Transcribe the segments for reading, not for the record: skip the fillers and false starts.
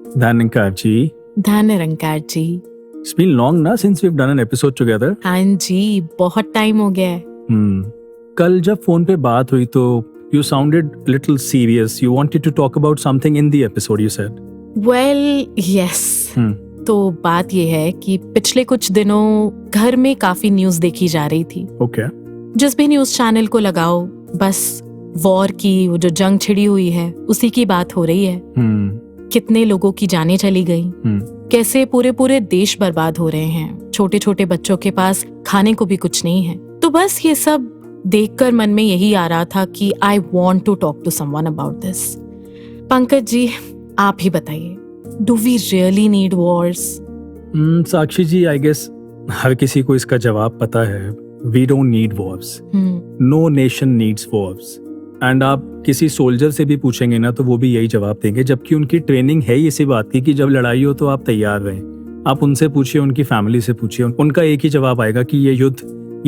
Dhan Niranकार ji. Dhan Niranकार ji. It's been long ना since we've done an episode together. हाँ जी, बहुत time हो गया है. कल जब फोन पे बात हुई तो you sounded little serious. You wanted to talk about something in the episode, you said. Well, yes. तो बात ये है कि पिछले कुछ दिनों घर में काफी न्यूज देखी जा रही थी. Okay. जिस भी न्यूज चैनल को लगाओ बस वॉर की, वो जो जंग छिड़ी हुई है उसी की बात हो रही है. कितने लोगों की जानें चली गई, कैसे पूरे पूरे देश बर्बाद हो रहे हैं, छोटे छोटे बच्चों के पास खाने को भी कुछ नहीं है. तो बस ये सब देखकर मन में यही आ रहा था कि I want to talk to someone about this. Pankaj ji, आप ही बताइए, do we really need wars? Sakshi ji, I guess हर किसी को इसका जवाब पता है. We don't need wars. No nation needs wars. And आप किसी सोल्जर से भी पूछेंगे ना तो वो भी यही जवाब देंगे, जबकि उनकी ट्रेनिंग है इसी बात की कि जब लड़ाई हो तो आप तैयार रहें. आप उनसे पूछिए, उनकी फैमिली से पूछिए, उनका एक ही जवाब आएगा कि ये युद्ध,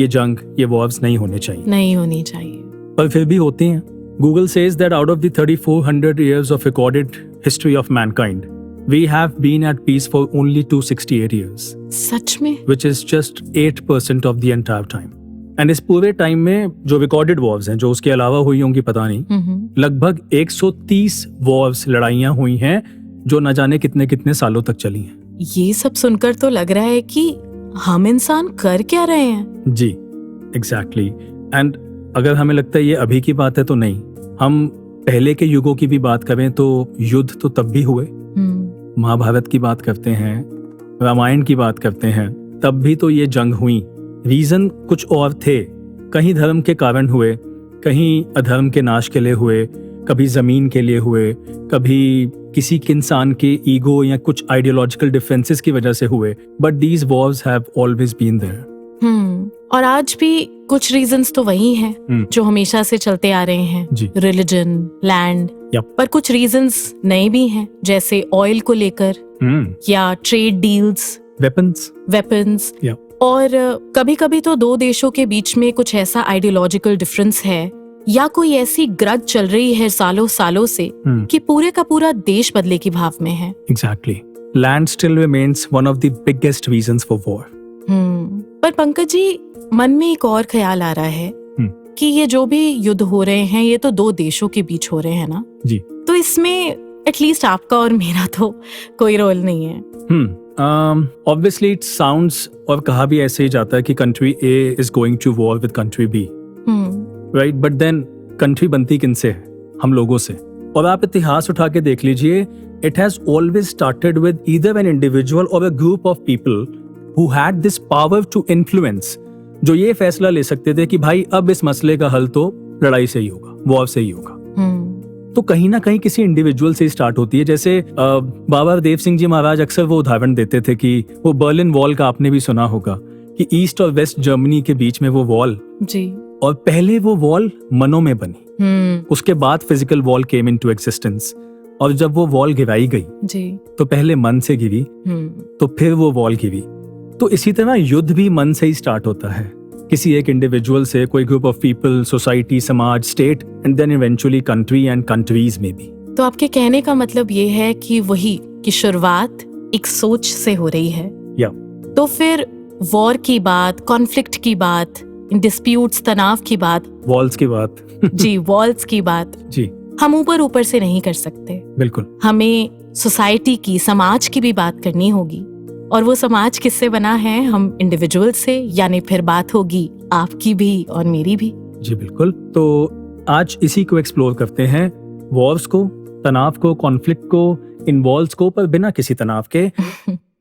ये जंग, ये वॉर्स नहीं होने चाहिए. नहीं होनी चाहिए. पर फिर भी होती हैं. Google says that out of the 3400 years of recorded history of mankind, we have been at peace for only 268 years. सच में? Which is just 8% of the entire time. And इस पूरे टाइम में जो रिकॉर्डेड वॉर्स हैं, जो उसके अलावा हुई होंगी पता नहीं, लगभग 130 वॉर्स, लड़ाइयां हुई हैं जो न जाने कितने कितने सालों तक चली हैं. ये सब सुनकर तो लग रहा है कि हम इंसान कर क्या रहे हैं. जी, एग्जैक्टली. एंड अगर हमें लगता है ये अभी की बात है तो नहीं. हम पहले के युगों की भी बात करें तो युद्ध तो तब भी हुए. महाभारत की बात करते हैं, रामायण की बात करते हैं, तब भी तो ये जंग हुई. रीजन कुछ और थे. कहीं धर्म के कारण हुए, कहीं अधर्म के नाश के लिए हुए, कभी जमीन के लिए हुए, कभी किसी इंसान के ईगो या कुछ आइडियोलॉजिकल डिफरेंसेस की वजह से हुए. But these wars have always been there. और आज भी कुछ रीजंस तो वही हैं जो हमेशा से चलते आ रहे हैं. Religion, land. पर कुछ रीजंस नए भी हैं, जैसे ऑयल को लेकर या ट्रेड डील्स, वेपन्स. और कभी कभी तो दो देशों के बीच में कुछ ऐसा आइडियोलॉजिकल डिफरेंस है या कोई ऐसी ग्रज चल रही है सालों सालों से कि पूरे का पूरा देश बदले की भाव में है. Exactly. Land still remains one of the biggest reasons for war. पर पंकज जी, मन में एक और ख्याल आ रहा है कि ये जो भी युद्ध हो रहे हैं ये तो दो देशों के बीच हो रहे हैं ना जी. तो इसमें एटलीस्ट आपका और मेरा तो कोई रोल नहीं है. Obviously it sounds, और कहा भी ऐसे ही जाता है कि country A is going to war with country B. Right? But then country बनती किनसे है? हम लोगों से. और आप इतिहास उठा के देख लीजिए, it has always started with either an individual or a group of people who had this power to influence, जो ये फैसला ले सकते थे कि भाई अब इस मसले का हल तो लड़ाई से ही होगा, वॉर से ही होगा. तो कहीं ना कहीं किसी इंडिविजुअल से स्टार्ट होती है. जैसे बाबा देव सिंह जी महाराज अक्सर वो उदाहरण देते थे कि वो बर्लिन वॉल का आपने भी सुना होगा कि ईस्ट और वेस्ट जर्मनी के बीच में वो वॉल जी. और पहले वो वॉल मनों में बनी, उसके बाद physical wall came into existence. और जब वो वॉल गिराई गई जी, तो पहले मन से गिरी, तो फिर वो वॉल गिरी. तो इसी तरह युद्ध भी मन से ही स्टार्ट होता है, किसी एक इंडिविजुअल से, कोई ग्रुप ऑफ पीपल, सोसाइटी, समाज, state, and then eventually country and countries में भी. तो आपके कहने का मतलब ये है कि वही कि शुरुआत एक सोच से हो रही है. तो फिर वॉर की बात, कॉन्फ्लिक्ट की बात, डिस्प्यूट्स, तनाव की बात, वॉल्स की बात जी, वॉल्स की बात जी, हम ऊपर से नहीं कर सकते. बिल्कुल. हमें सोसाइटी की, समाज की भी बात करनी होगी. और वो समाज किससे बना है? हम इंडिविजुअल से, यानी फिर बात होगी आपकी भी और मेरी भी. जी बिल्कुल. तो आज इसी को एक्सप्लोर करते हैं, वॉर्स को, तनाव को, कॉन्फ्लिक्ट को, इन्वॉल्व्स को, पर बिना किसी तनाव के.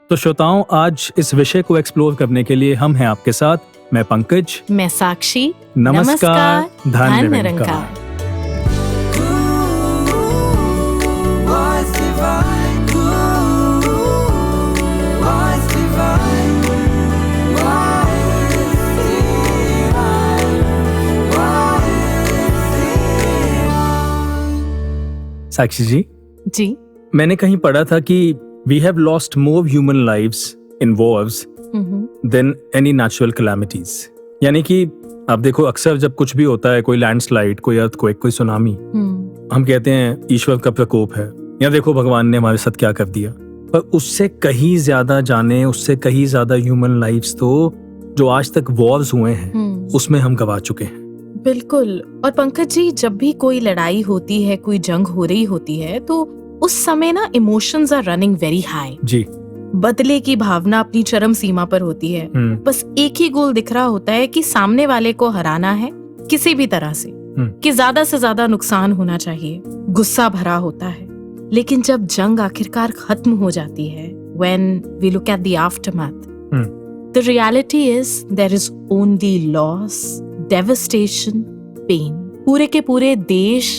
तो श्रोताओं, आज इस विषय को एक्सप्लोर करने के लिए हम हैं आपके साथ. मैं पंकज, मैं साक्षी. नमस्कार. धन निरंकार. साक्षी जी, मैंने कहीं पढ़ा था कि we have lost more human lives in wars than any natural calamities. यानी कि आप देखो, अक्सर जब कुछ भी होता है, कोई लैंडस्लाइड, कोई अर्थक्वेक, कोई सुनामी, हम कहते हैं ईश्वर का प्रकोप है, या देखो भगवान ने हमारे साथ क्या कर दिया। पर उससे कहीं ज्यादा जाने, उससे कहीं ज्यादा ह्यूमन लाइफ्स तो जो आज तक वॉर्स हुए हैं उसमें हम गवा चुके हैं। बिल्कुल। और पंकज जी, जब भी कोई लड़ाई होती है, कोई जंग हो रही होती है, तो उस समय ना emotions are running very high जी। बदले की भावना अपनी चरम सीमा पर होती है। बस एक ही गोल दिख रहा होता है कि सामने वाले को हराना है किसी भी तरह से, कि ज्यादा से ज्यादा नुकसान होना चाहिए। गुस्सा भरा होता है। लेकिन जब जंग आखिरकार खत्म हो जाती है, when we look at the aftermath, the reality is there is only loss, devastation, pain. पूरे के पूरे देश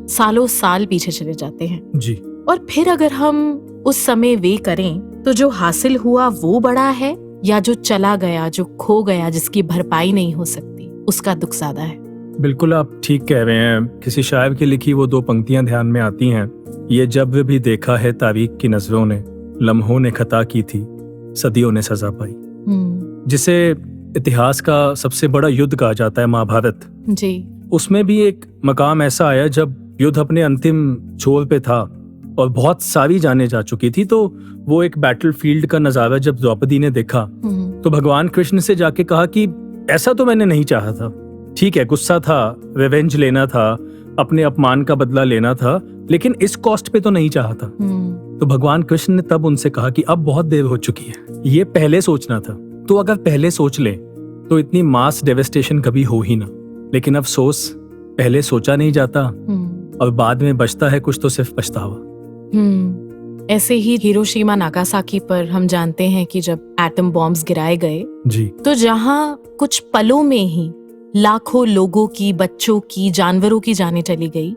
सालों साल पीछे चले जाते हैं जी। और फिर अगर हम उस समय वे करें तो जो हासिल हुआ वो बड़ा है, या जो चला गया, जो खो गया, जिसकी भरपाई नहीं हो सकती, उसका दुख ज्यादा है। बिल्कुल आप ठीक कह रहे हैं। किसी शायर की लिखी वो 2 पंक्तियां ध्यान में आती हैं। ये जब भी देखा है तारीख की नजरों ने, लम्हों ने खता की थी, सदियों ने सजा पाई। जिसे इतिहास का सबसे बड़ा युद्ध कहा जाता है, महाभारत जी। उसमें भी एक मकाम ऐसा आया जब युद्ध अपने अंतिम छोर पे था और बहुत सारी जानें जा चुकी थी। तो वो एक बैटलफील्ड का नजारा जब द्रौपदी ने देखा तो भगवान कृष्ण से जाके कहा कि ऐसा तो मैंने नहीं चाहा था। ठीक है, गुस्सा था, रिवेंज लेना था, अपने अपमान का बदला लेना था, लेकिन इस कॉस्ट पे तो नहीं चाहा था। तो भगवान कृष्ण ने तब उनसे कहा कि अब बहुत देर हो चुकी है, ये पहले सोचना था। तो अगर पहले सोच ले तो इतनी मास डेवेस्टेशन कभी हो ही ना। लेकिन अफसोस, पहले सोचा नहीं जाता और बाद में बचता है कुछ तो सिर्फ पछतावा। ऐसे ही हिरोशिमा नागासाकी पर हम जानते हैं कि जब एटम बॉम्ब्स गिराए गए जी, तो जहां कुछ पलों में ही लाखों लोगों की, बच्चों की, जानवरों की जानें चली गई,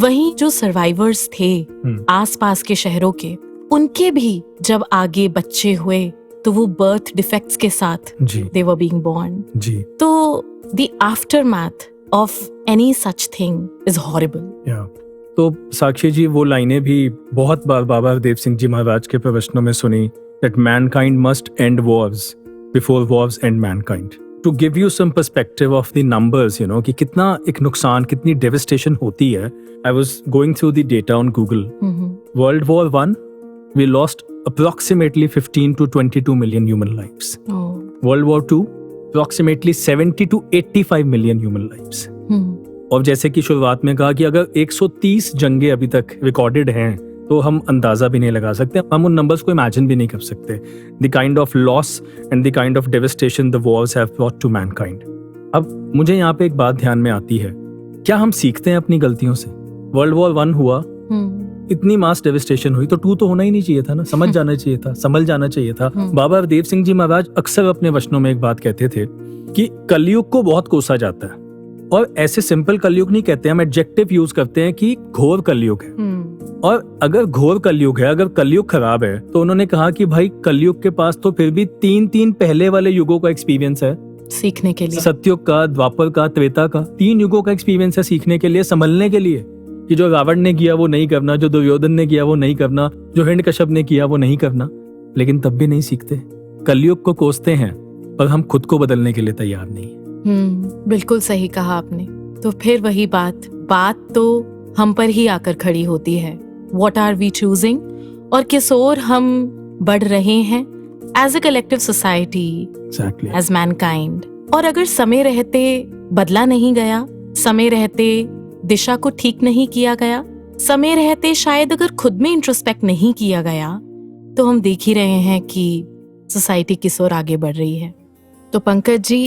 वहीं जो सर्वाइवर्स थे आसपास के शहरों के, उनके भी जब आगे बच्चे हुए तो वो बर्थ डिफेक्ट्स के साथ दे वर बीइंग बोर्न। तो the aftermath of any such thing is horrible. तो साक्षी जी, वो लाइनें भी बहुत बार बाबा हरदेव सिंह जी महाराज के प्रवचनों में सुनी, that mankind must end wars before wars end mankind. To give you some perspective of the numbers, you know, कि कितना एक नुकसान, कितनी devastation होती है. I was going through the data on Google. World War I, we lost approximately 15 to 22 million human lives. World War II, approximately 70 to 85 million human lives. और जैसे कि शुरुआत में कहा कि अगर 130 जंगें अभी तक रिकॉर्डेड हैं तो हम अंदाजा भी नहीं लगा सकते, हम उन नंबर्स को इमेजिन भी नहीं कर सकते। The kind of loss and the kind of devastation the wars have brought to mankind. अब मुझे यहाँ पे एक बात ध्यान में आती है, क्या हम सीखते हैं अपनी गलतियों से? वर्ल्ड वॉर I हुआ, इतनी मास डेविस्टेशन हुई, तो II तो होना ही नहीं चाहिए था ना, समझ जाना चाहिए था, संभल जाना चाहिए था। बाबा हरदेव सिंह जी महाराज अक्सर अपने वचनों में एक बात कहते थे कि कलयुग को बहुत कोसा जाता है, और ऐसे सिंपल कलयुग नहीं कहते, हम एडजेक्टिव यूज करते हैं कि घोर कलयुग है। और अगर घोर कलयुग है, अगर कलयुग खराब है, तो उन्होंने कहा कि भाई कलयुग के पास तो फिर भी 3 पहले वाले युगों का एक्सपीरियंस है सीखने के लिए। सतयुग का, द्वापर का, त्रेता का, 3 युगों का एक्सपीरियंस है सीखने के लिए, संभलने के लिए, कि जो रावण ने किया वो नहीं करना, जो दुर्योधन ने किया वो नहीं करना, जो हिरण्यकश्यप ने किया वो नहीं करना। लेकिन तब भी नहीं सीखते, कलयुग को कोसते हैं, पर हम खुद को बदलने के लिए तैयार नहीं। बिल्कुल सही कहा आपने। तो फिर वही बात तो हम पर ही आकर खड़ी होती है। What are we choosing? और किस ओर हम बढ़ रहे हैं as a collective society, as mankind. और अगर समय रहते बदला नहीं गया, समय रहते दिशा को ठीक नहीं किया गया, समय रहते शायद अगर खुद में इंट्रोस्पेक्ट नहीं किया गया, तो हम देख ही रहे हैं कि सोसाइटी किस ओर आगे बढ़ रही है। तो पंकज जी,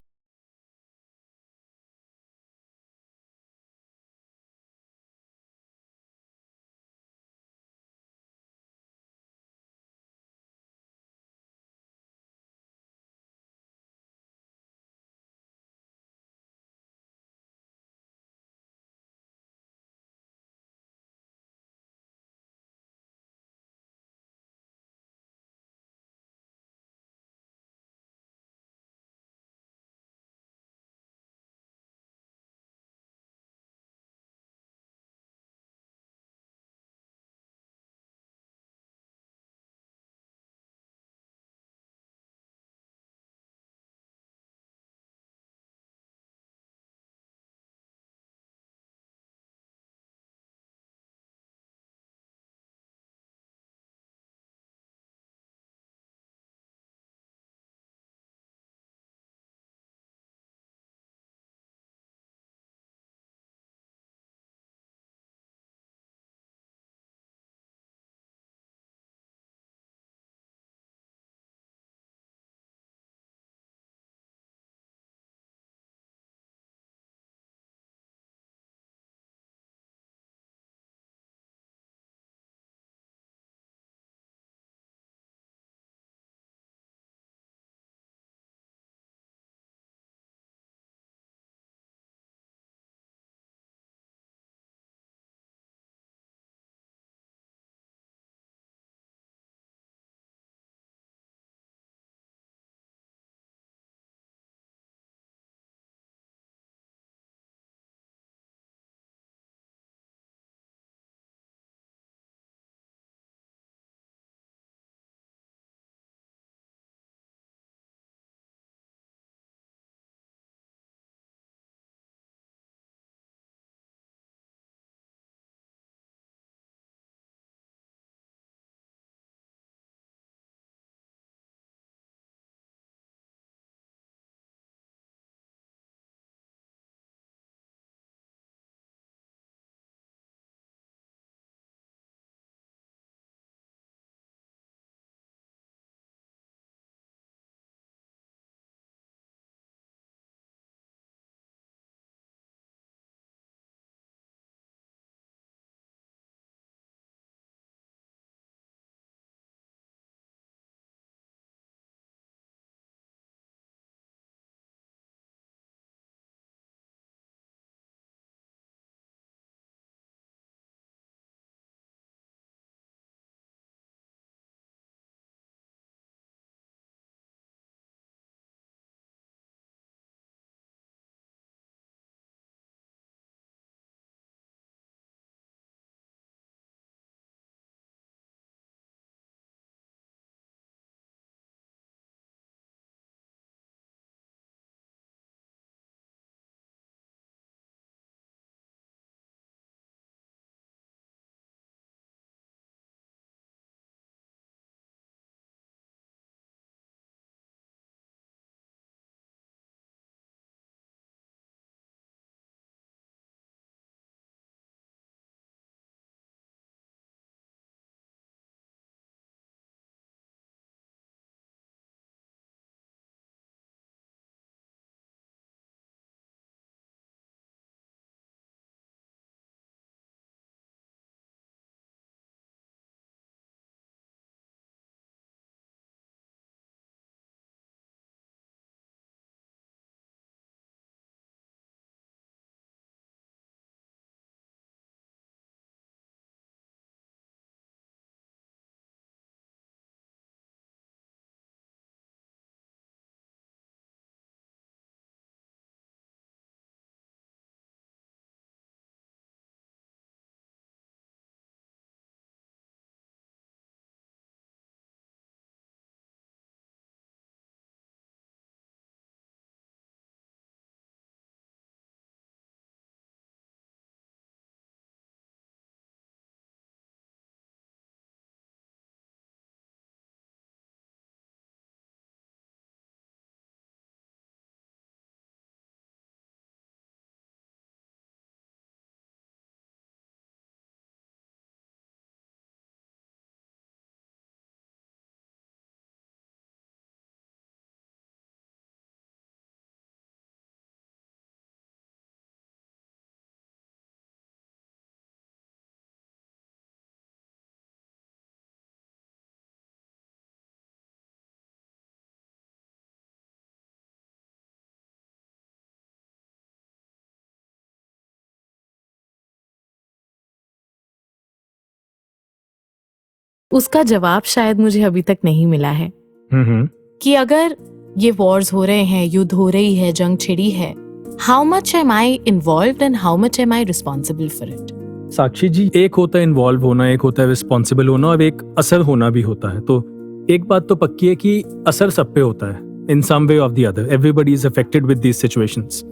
उसका जवाब शायद मुझे अभी तक नहीं मिला है कि अगर ये वॉर्स हो रहे हैं, युद्ध हो रही है, जंग छिड़ी है, how much am I involved and how much am I responsible for it? Sakshi ji, एक होता है इन्वॉल्व होना, एक होता है रिस्पॉन्सिबल होना, और एक असर होना भी होता है। तो एक बात तो पक्की है कि असर सब पे होता है, in some way of the other. Everybody is affected with these situations.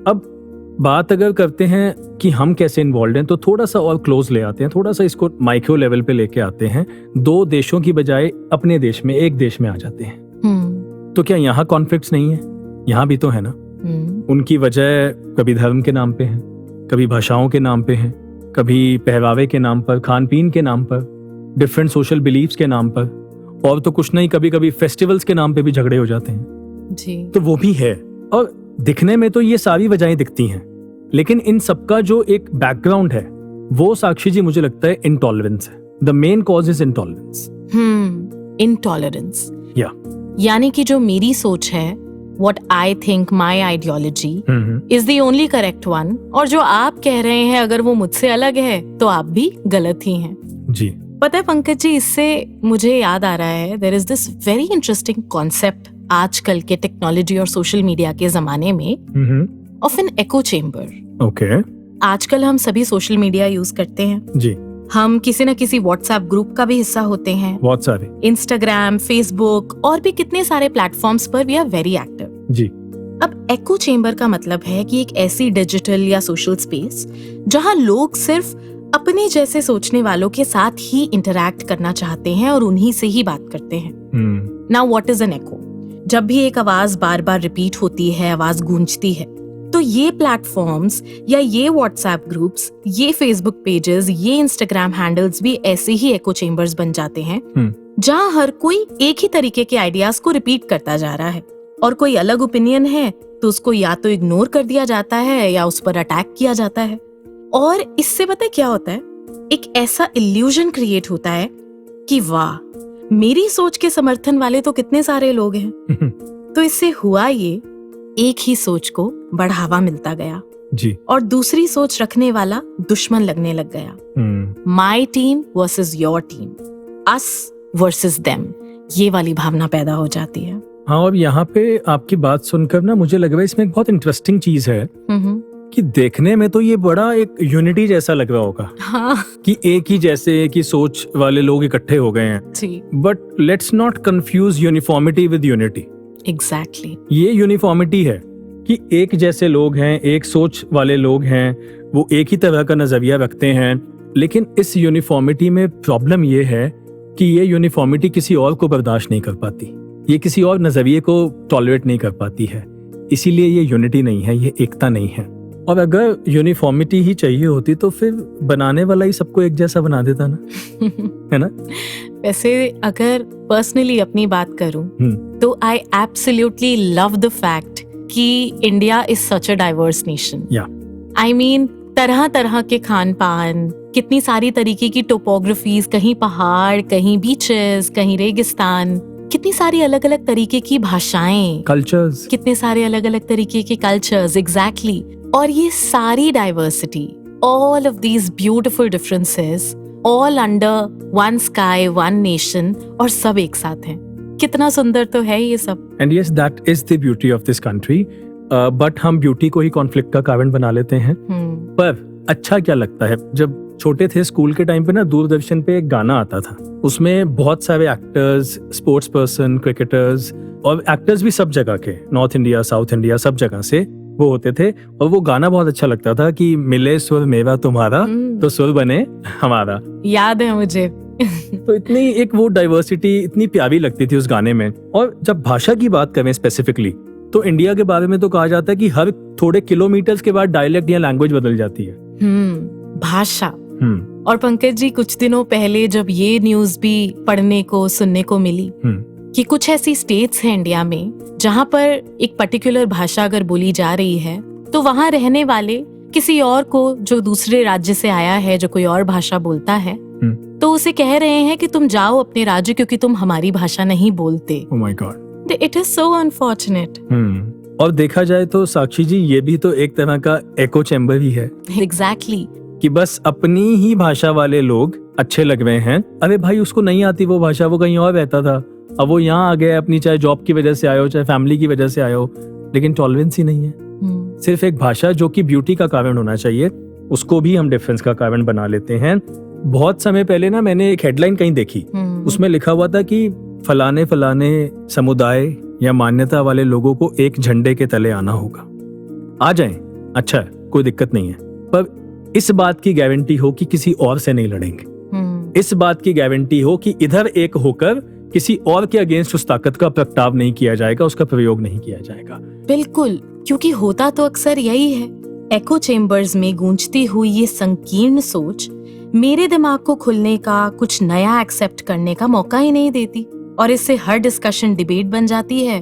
अब बात अगर करते हैं कि हम कैसे इन्वॉल्व हैं, तो थोड़ा सा और क्लोज ले आते हैं, थोड़ा सा इसको माइक्रो लेवल पे लेके आते हैं। दो देशों की बजाय अपने देश में, एक देश में आ जाते हैं। तो क्या यहाँ कॉन्फ्लिक्ट्स नहीं है? यहाँ भी तो है ना। उनकी वजह कभी धर्म के नाम पे है, कभी भाषाओं के नाम पे है, कभी पहरावे के नाम पर, खान पीन के नाम पर, डिफरेंट सोशल बिलीव्स के नाम पर, और तो कुछ नहीं, कभी कभी फेस्टिवल्स के नाम पे भी झगड़े हो जाते हैं जी। तो वो भी है। और दिखने में तो ये सारी वजहें दिखती हैं, लेकिन इन सबका जो एक बैकग्राउंड है वो, साक्षी जी, मुझे लगता है इंटॉलरेंस है। The main cause is intolerance. Intolerance, यानी कि जो मेरी सोच है, what I think my ideology is the only correct one, और जो आप कह रहे हैं अगर वो मुझसे अलग है तो आप भी गलत ही हैं जी। पता है पंकज जी, इससे मुझे याद आ रहा है, there is this very interesting concept आजकल के टेक्नोलॉजी और सोशल मीडिया के जमाने में of an echo chamber। Okay। आजकल हम सभी सोशल मीडिया यूज करते हैं जी। हम किसी न किसी व्हाट्सएप ग्रुप का भी हिस्सा होते हैं, बहुत सारे, इंस्टाग्राम, फेसबुक और भी कितने सारे प्लेटफॉर्म्स पर वी आर वेरी एक्टिव जी। अब एको चेम्बर का मतलब है कि एक ऐसी डिजिटल या सोशल स्पेस जहां लोग सिर्फ अपने जैसे सोचने वालों के साथ ही इंटरैक्ट करना चाहते हैं और उन्हीं से ही बात करते हैं। Now what is an echo? जब भी एक आवाज बार बार रिपीट होती है, आवाज गूंजती है, तो ये प्लेटफॉर्म्स या ये व्हाट्सएप ग्रुप्स, ये फेसबुक पेजेस, ये इंस्टाग्राम हैंडल्स भी ऐसे ही एको चेम्बर्स बन जाते हैं जहां हर कोई एक ही तरीके के आइडियाज को रिपीट करता जा रहा है, और कोई अलग ओपिनियन है तो उसको या तो इग्नोर कर दिया जाता है या उस पर अटैक किया जाता है। और इससे पता है क्या होता है, एक ऐसा इल्यूजन क्रिएट होता है कि वाह, मेरी सोच के समर्थन वाले तो कितने सारे लोग हैं। तो इससे हुआ ये, एक ही सोच को बढ़ावा मिलता गया जी, और दूसरी सोच रखने वाला दुश्मन लगने लग गया। My team versus your team, us versus them, ये वाली भावना पैदा हो जाती है। हाँ, और यहाँ पे आपकी बात सुनकर ना मुझे लग रहा है इसमें एक बहुत इंटरेस्टिंग चीज है कि देखने में तो ये बड़ा एक यूनिटी जैसा लग रहा होगा। हाँ। कि एक ही जैसे की सोच वाले लोग इकट्ठे हो गए हैं, but let's not confuse uniformity with unity. Exactly. ये यूनिफॉर्मिटी है कि एक जैसे लोग हैं, एक सोच वाले लोग हैं, वो एक ही तरह का नजरिया रखते हैं, लेकिन इस यूनिफॉर्मिटी में प्रॉब्लम ये है कि ये यूनिफॉर्मिटी किसी और को बर्दाश्त नहीं कर पाती, ये किसी और नजरिए को टॉलरेट नहीं कर पाती है, इसीलिए ये यूनिटी नहीं है, ये एकता नहीं है। और अगर यूनिफॉर्मिटी ही चाहिए होती तो फिर बनाने वाला ही सबको एक जैसा बना देता ना। है ना? वैसे अगर पर्सनली अपनी बात करूं तो I absolutely love the fact कि India is such a diverse nation. I mean तरह तरह के खान पान, कितनी सारी तरीके की टोपोग्राफीज, कहीं पहाड़, कहीं बीचेस, कहीं रेगिस्तान, कितनी सारी अलग अलग तरीके की भाषाएं, कल्चर्स, कितने सारे अलग अलग तरीके के कल्चर्स। एग्जैक्टली। और ये सारी diversity, all of these beautiful differences, all under one sky, one nation, और सब एक साथ हैं। कितना सुंदर तो है ये सब। And yes, that is the beauty of this country. But हम ब्यूटी को ही कॉन्फ्लिक्ट का कारण बना लेते हैं। पर अच्छा क्या लगता है, जब छोटे थे स्कूल के टाइम पे ना, दूरदर्शन पे एक गाना आता था, उसमें बहुत सारे एक्टर्स, स्पोर्ट्स पर्सन, क्रिकेटर्स, और एक्टर्स भी सब जगह के, नॉर्थ इंडिया, साउथ इंडिया, सब जगह से वो होते थे। और वो गाना बहुत अच्छा लगता था कि मिले सुर मेरा तुम्हारा तो सुर बने हमारा। याद है मुझे। तो इतनी एक वो डाइवर्सिटी इतनी प्यारी लगती थी उस गाने में। और जब भाषा की बात करें स्पेसिफिकली, तो इंडिया के बारे में तो कहा जाता है कि हर थोड़े किलोमीटर्स के बाद डायलेक्ट या लैंग्वेज बदल जाती है। भाषा। और पंकज जी, कुछ दिनों पहले जब ये न्यूज भी पढ़ने को, सुनने को मिली कि कुछ ऐसी स्टेट्स हैं इंडिया में जहां पर एक पर्टिकुलर भाषा अगर बोली जा रही है तो वहां रहने वाले किसी और को, जो दूसरे राज्य से आया है, जो कोई और भाषा बोलता है, तो उसे कह रहे हैं कि तुम जाओ अपने राज्य क्योंकि तुम हमारी भाषा नहीं बोलते। Oh my God. It is so unfortunate. और देखा जाए तो साक्षी जी, ये भी तो एक तरह का एको चैम्बर ही है। Exactly. कि बस अपनी ही भाषा वाले लोग अच्छे लग रहे हैं, अरे भाई उसको नहीं आती वो भाषा, वो कहीं और रहता था, अब वो यहाँ आ गया अपनी, चाहे जॉब की वजह से आयो चाहे फैमिली की वजह से आयो, लेकिन टॉलरेंस ही नहीं है। सिर्फ एक भाषा जो कि ब्यूटी का कारण होना चाहिए, उसको भी हम डिफरेंस का कारण बना लेते हैं। बहुत समय पहले ना मैंने एक हेडलाइन कहीं देखी, उसमें लिखा हुआ था कि फलाने फलाने समुदाय या मान्यता वाले लोगों को एक झंडे के तले आना होगा। आ जाएं, अच्छा है, कोई दिक्कत नहीं है, पर इस बात की गारंटी हो कि किसी और से नहीं लड़ेंगे, इस बात की गारंटी हो कि इधर एक होकर किसी और के अगेंस्ट उस ताकत का प्रगटाव नहीं किया जाएगा, उसका प्रयोग नहीं किया जाएगा। बिल्कुल, क्योंकि होता तो अक्सर यही है। एको चेम्बर्स में गूंजती हुई ये संकीर्ण सोच मेरे दिमाग को खुलने का, कुछ नया एक्सेप्ट करने का मौका ही नहीं देती, और इससे हर डिस्कशन डिबेट बन जाती है,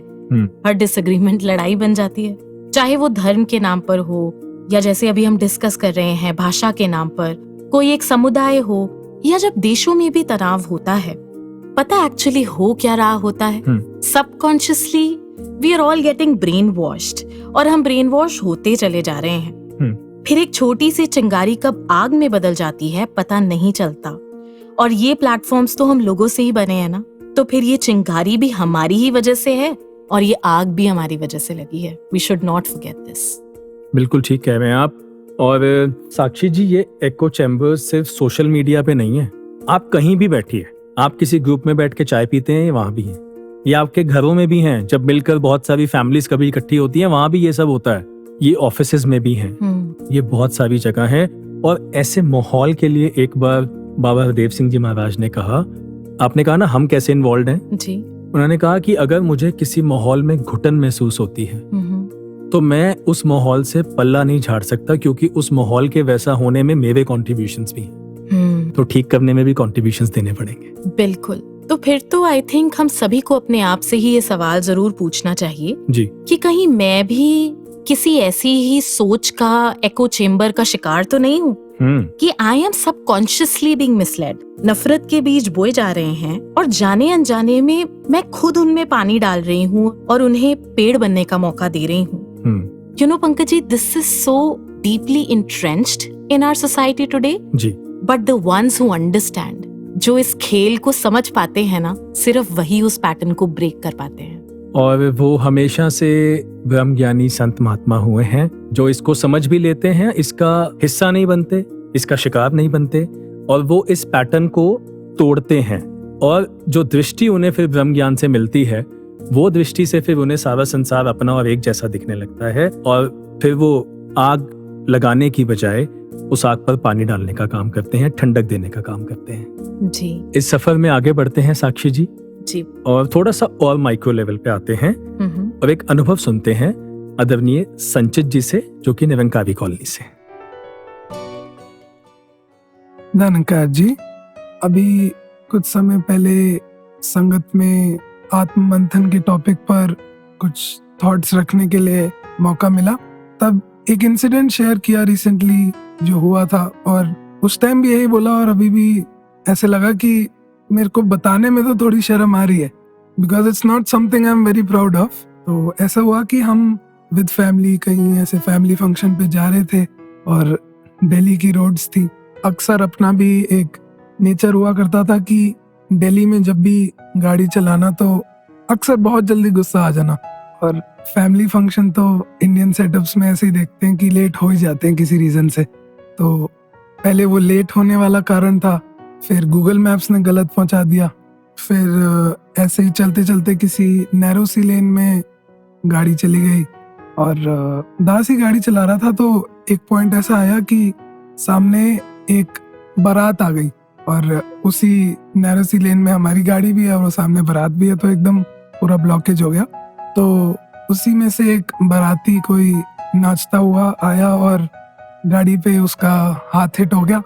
हर डिसएग्रीमेंट लड़ाई बन जाती है, चाहे वो धर्म के नाम पर हो, या जैसे अभी हम डिस्कस कर रहे हैं भाषा के नाम पर, कोई एक समुदाय हो, या जब देशों में भी तनाव होता है। पता एक्चुअली हो क्या रहा होता है? Subconsciously we are all getting brainwashed, और हम ब्रेन वॉश होते चले जा रहे हैं। फिर एक छोटी सी चिंगारी कब आग में बदल जाती है पता नहीं चलता, और ये प्लेटफॉर्म्स तो हम लोगों से ही बने हैं ना, तो फिर ये चिंगारी भी हमारी ही वजह से है, और ये आग भी हमारी वजह से लगी है। We should not forget this. बिल्कुल ठीक कह रहे हैं आप। और साक्षी जी, ये एको चैम्बर्स सिर्फ सोशल मीडिया पे नहीं है, आप कहीं भी बैठिए, आप किसी ग्रुप में बैठ के चाय पीते हैं, वहां भी है, या आपके घरों में भी हैं, जब मिलकर बहुत सारी फैमिलीज कभी इकट्ठी होती हैं, वहां भी ये सब होता है। ये ऑफिसेज में भी हैं, ये बहुत सारी जगह है। और ऐसे माहौल के लिए एक बार बाबा हरदेव सिंह जी महाराज ने कहा, आपने कहा ना हम कैसे इन्वॉल्व हैं जी, उन्होंने कहा कि अगर मुझे किसी माहौल में घुटन महसूस होती है तो मैं उस माहौल से पल्ला नहीं झाड़ सकता, क्योंकि उस माहौल के वैसा होने में मेरे कॉन्ट्रीब्यूशंस भी हैं, तो ठीक करने में भी कॉन्ट्रीब्यूशंस देने पड़ेंगे। बिल्कुल। तो फिर तो आई थिंक हम सभी को अपने आप से ही ये सवाल जरूर पूछना चाहिए जी, कि कहीं मैं भी किसी ऐसी ही सोच का, एको चेम्बर का शिकार तो नहीं हूँ कि I am subconsciously being misled. नफरत के बीज बोए जा रहे हैं, और जाने अनजाने में मैं खुद उनमें पानी डाल रही हूँ और उन्हें पेड़ बनने का मौका दे रही हूँ। You know, Pankaj ji, this is so deeply entrenched in our society today. Ji, But the ones who understand, जो इस खेल को समझ पाते हैं ना, सिर्फ वही उस पैटर्न को ब्रेक कर पाते हैं। और वो हमेशा से ब्रह्म ज्ञानी संत महात्मा हुए हैं, जो इसको समझ भी लेते हैं, इसका हिस्सा नहीं बनते, इसका शिकार नहीं बनते, और वो इस पैटर्न को तोड़ते हैं। और जो दृष्टि उन्हें फिर ब्रह्म ज्ञान से मिलती है, वो दृष्टि से फिर उन्हें सारा संसार अपना और एक जैसा दिखने लगता है, और फिर वो आग लगाने की बजाय उस आग पर पानी डालने का काम करते हैं, ठंडक देने का काम करते हैं। जी, इस सफर में आगे बढ़ते हैं साक्षी जी, जी, और थोड़ा सा और माइक्रो लेवल पे आते हैं और एक अनुभव सुनते हैं आदरणीय संचित जी से, जो कि निरंकारी कॉलोनी से। धनकार जी, अभी कुछ समय पहले संगत में आत्म मंथन के टॉपिक पर कुछ थॉट्स रखने के लिए मौका मिला, तब एक इंसिडेंट शेयर किया रिसेंटली जो हुआ था, और उस टाइम भी यही बोला, और अभी भी ऐसे लगा कि मेरे को बताने में तो थोड़ी शर्म आ रही है, because it's not something I am very proud of. तो ऐसा हुआ कि हम विद फैमिली कहीं ऐसे फैमिली फंक्शन पे जा रहे थे, और दिल्ली की रोड्स थी। अक्सर अपना भी एक नेचर हुआ करता था कि दिल्ली में जब भी गाड़ी चलाना तो अक्सर बहुत जल्दी गुस्सा आ जाना, और फैमिली फंक्शन तो इंडियन सेटअप्स में ऐसे ही देखते हैं कि लेट हो ही जाते हैं किसी रीजन से। तो पहले वो लेट होने वाला कारण था, फिर गूगल मैप्स ने गलत पहुंचा दिया, फिर ऐसे ही चलते चलते किसी नैरो सी लेन में गाड़ी चली गई, और दास ही गाड़ी चला रहा था, तो एक पॉइंट ऐसा आया कि सामने एक बारात आ गई, और उसी नैरो सी लेन में हमारी गाड़ी भी है और वो सामने बारात भी है, तो एकदम पूरा ब्लॉकेज हो गया। तो उसी में से एक बाराती कोई नाचता हुआ आया और गाड़ी पे उसका हाथ हिट हो गया,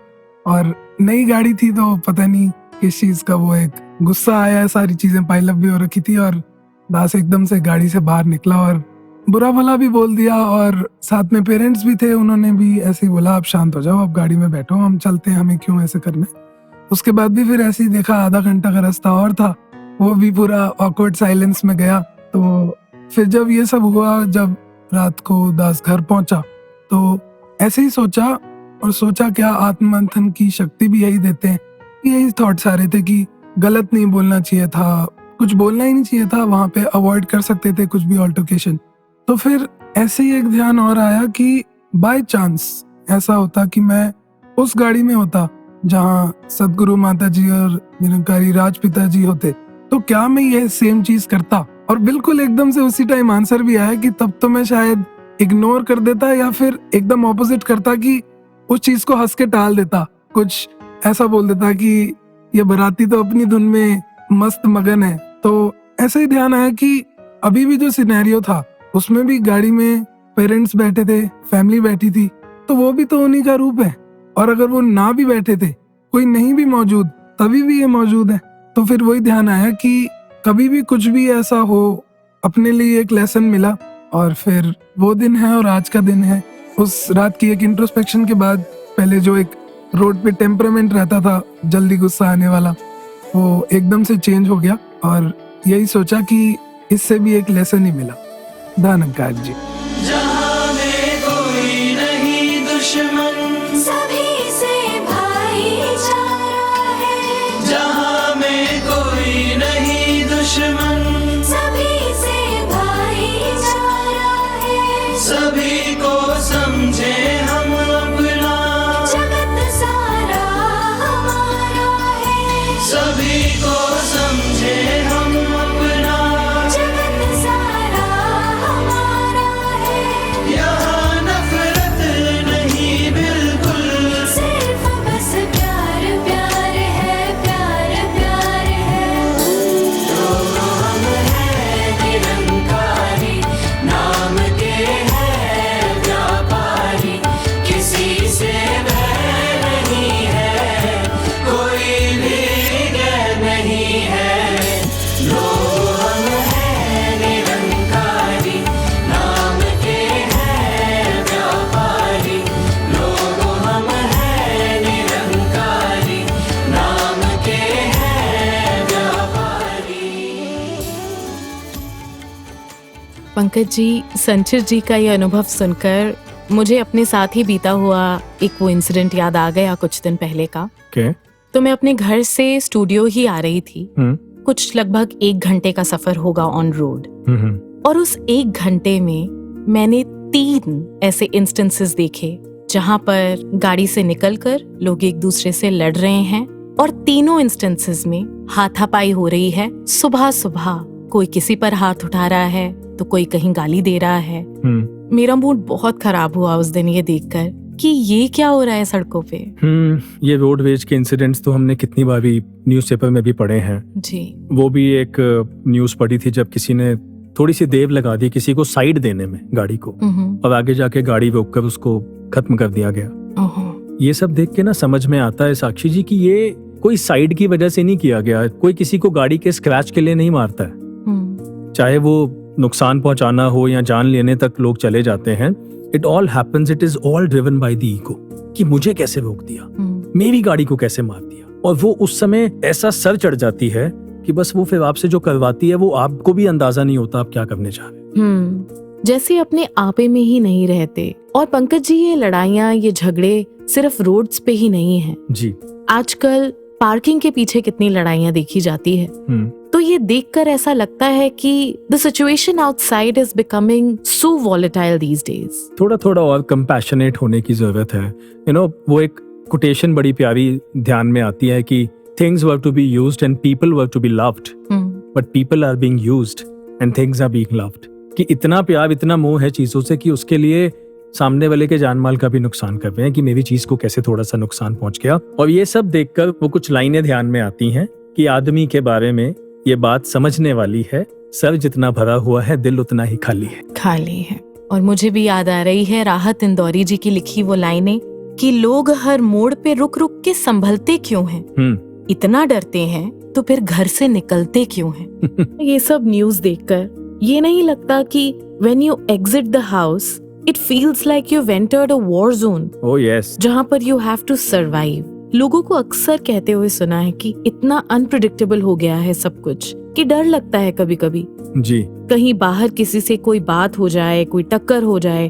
और नई गाड़ी थी तो पता नहीं किस चीज का वो एक गुस्सा आया, सारी चीजें पाइलअप भी हो रखी थी, और दास एकदम से गाड़ी से बाहर निकला और बुरा भला भी बोल दिया, और साथ में पेरेंट्स भी थे, उन्होंने भी ऐसे ही बोला आप शांत हो जाओ, आप गाड़ी में बैठो, हम चलते हैं, हमें क्यों ऐसे करना। उसके बाद भी फिर ऐसे ही देखा, आधा घंटा का रास्ता और था, वो भी पूरा ऑकवर्ड साइलेंस में गया। तो फिर जब ये सब हुआ, जब रात को दास घर पहुंचा, तो ऐसे ही सोचा क्या आत्ममंथन की शक्ति भी यही देते हैं यही थॉट्स आ रहे थे कि गलत नहीं बोलना चाहिए था, कुछ बोलना ही नहीं चाहिए था, वहां पे अवॉइड कर सकते थे कुछ भी ऑल्टरकेशन। तो फिर ऐसे ही एक ध्यान और आया कि बाय चांस ऐसा होता कि मैं उस गाड़ी में होता जहाँ सदगुरु माता जी और निरंकारी राजपिता जी होते, तो क्या मैं ये सेम चीज करता? और बिल्कुल एकदम से उसी टाइम आंसर भी आया कि तब तो मैं शायद इग्नोर कर देता या फिर एकदम ऑपोजिट करता कि उस चीज को हंस के टाल देता, कुछ ऐसा बोल देता कि ये बराती तो अपनी धुन में मस्त मगन है। तो ऐसे ही ध्यान आया कि अभी भी जो सिनेरियो था उसमें भी गाड़ी में पेरेंट्स बैठे थे, फैमिली बैठी थी, तो वो भी तो उन्हीं का रूप है। और अगर वो ना भी बैठे थे, कोई नहीं भी मौजूद, तभी भी ये मौजूद है। तो फिर वही ध्यान आया कि कभी भी कुछ भी ऐसा हो, अपने लिए एक लेसन मिला। और फिर वो दिन है और आज का दिन है। उस रात की एक इंट्रोस्पेक्शन के बाद पहले जो एक रोड पे टेम्परामेंट रहता था, जल्दी गुस्सा आने वाला, वो एकदम से चेंज हो गया। और यही सोचा कि इससे भी एक लेसन ही मिला। धन्यवाद जी। जहाँ में कोई नहीं दुश्मन, सभी से भाईचारा है। जहाँ में कोई नहीं दुश्मन, सभी से भाईचारा है। सभी को समझे हम अपना, जगत सारा हमारा है। सभी को समझे हम अपना, जगत सारा हमारा है। यहाँ नफरत नहीं बिल्कुल, सिर्फ बस प्यार प्यार है, प्यार प्यार है। हम हैं निरंकारी, नाम के हैं व्यापारी, किसी से बैर नहीं है, कोई भी गैर नहीं है। लोग हम हैं निरंकारी, नाम के हैं व्यापारी, लोग हम हैं निरंकारी, नाम के हैं व्यापारी। पंकज जी, संचिर जी का ये अनुभव सुनकर मुझे अपने साथ ही बीता हुआ एक वो इंसिडेंट याद आ गया कुछ दिन पहले का। Okay. तो मैं अपने घर से स्टूडियो ही आ रही थी। कुछ लगभग 1 घंटे का सफर होगा ऑन रोड। और उस 1 घंटे में मैंने 3 ऐसे इंस्टेंसेस देखे जहां पर गाड़ी से निकलकर लोग एक दूसरे से लड़ रहे हैं, और तीनों इंस्टेंसेस में हाथापाई हो रही है। सुबह सुबह कोई किसी पर हाथ उठा रहा है तो कोई कहीं गाली दे रहा है। मेरा मूड बहुत खराब हुआ उस दिन ये देखकर कि ये क्या हो रहा है सड़कों पे। ये रोडवेज के इंसिडेंट्स तो हमने कितनी बार भी न्यूज़पेपर में भी पढ़े हैं जी। वो भी एक न्यूज़ पढ़ी थी जब किसी ने थोड़ी सी देर लगा दी किसी को साइड देने में गाड़ी को, और आगे जाके गाड़ी रोक कर उसको खत्म कर दिया गया। ये सब देख के ना समझ में आता है साक्षी जी कि ये कोई साइड की वजह से नहीं किया गया। कोई किसी को गाड़ी के स्क्रैच के लिए नहीं मारता है, चाहे वो नुकसान पहुंचाना हो या जान लेने तक लोग चले जाते हैं। It all happens, it is all driven by the ego कि मुझे कैसे रोक दिया, मेरी गाड़ी को कैसे मार दिया। और वो उस समय ऐसा सर चढ़ जाती है कि बस वो फिर आपसे जो करवाती है वो आपको भी अंदाजा नहीं होता आप क्या करने जा रहे। जैसे अपने आपे में ही नहीं रहते। और पंकज जी, ये लड़ाइयाँ, ये झगड़े सिर्फ रोड्स पे ही नहीं है जी। आजकल पार्किंग के पीछे कितनी लड़ाइयाँ देखी जाती है। तो ये देखकर ऐसा लगता है कि the situation outside is becoming so volatile these days. थोड़ा थोड़ा और कंपैशनेट होने की जरूरत है। वो एक कोटेशन बड़ी प्यारी ध्यान में आती है कि things were to be used and people were to be loved, but people are being used and things are being loved. कि इतना प्यार, इतना मोह है चीजों से कि उसके लिए सामने वाले के जान माल का भी नुकसान कर रहे हैं कि मेरी चीज को कैसे थोड़ा सा नुकसान पहुंच गया। और ये सब देखकर वो कुछ लाइनें ध्यान में आती हैं कि आदमी के बारे में ये बात समझने वाली है, सर जितना भरा हुआ है दिल उतना ही खाली है। और मुझे भी याद आ रही है राहत इंदौरी जी की लिखी वो लाइनें कि लोग हर मोड़ पे रुक रुक के संभलते क्यों हैं, इतना डरते हैं तो फिर घर से निकलते क्यों हैं। ये सब न्यूज़ देखकर ये नहीं लगता कि when you exit the house it feels like you've entered a war zone. Oh yes. जहाँ पर you have to survive. लोगों को अक्सर कहते हुए सुना है कि इतना अनप्रिडिक्टेबल हो गया है सब कुछ कि डर लगता है कभी कभी जी। कहीं बाहर किसी से कोई बात हो जाए, कोई टक्कर हो जाए,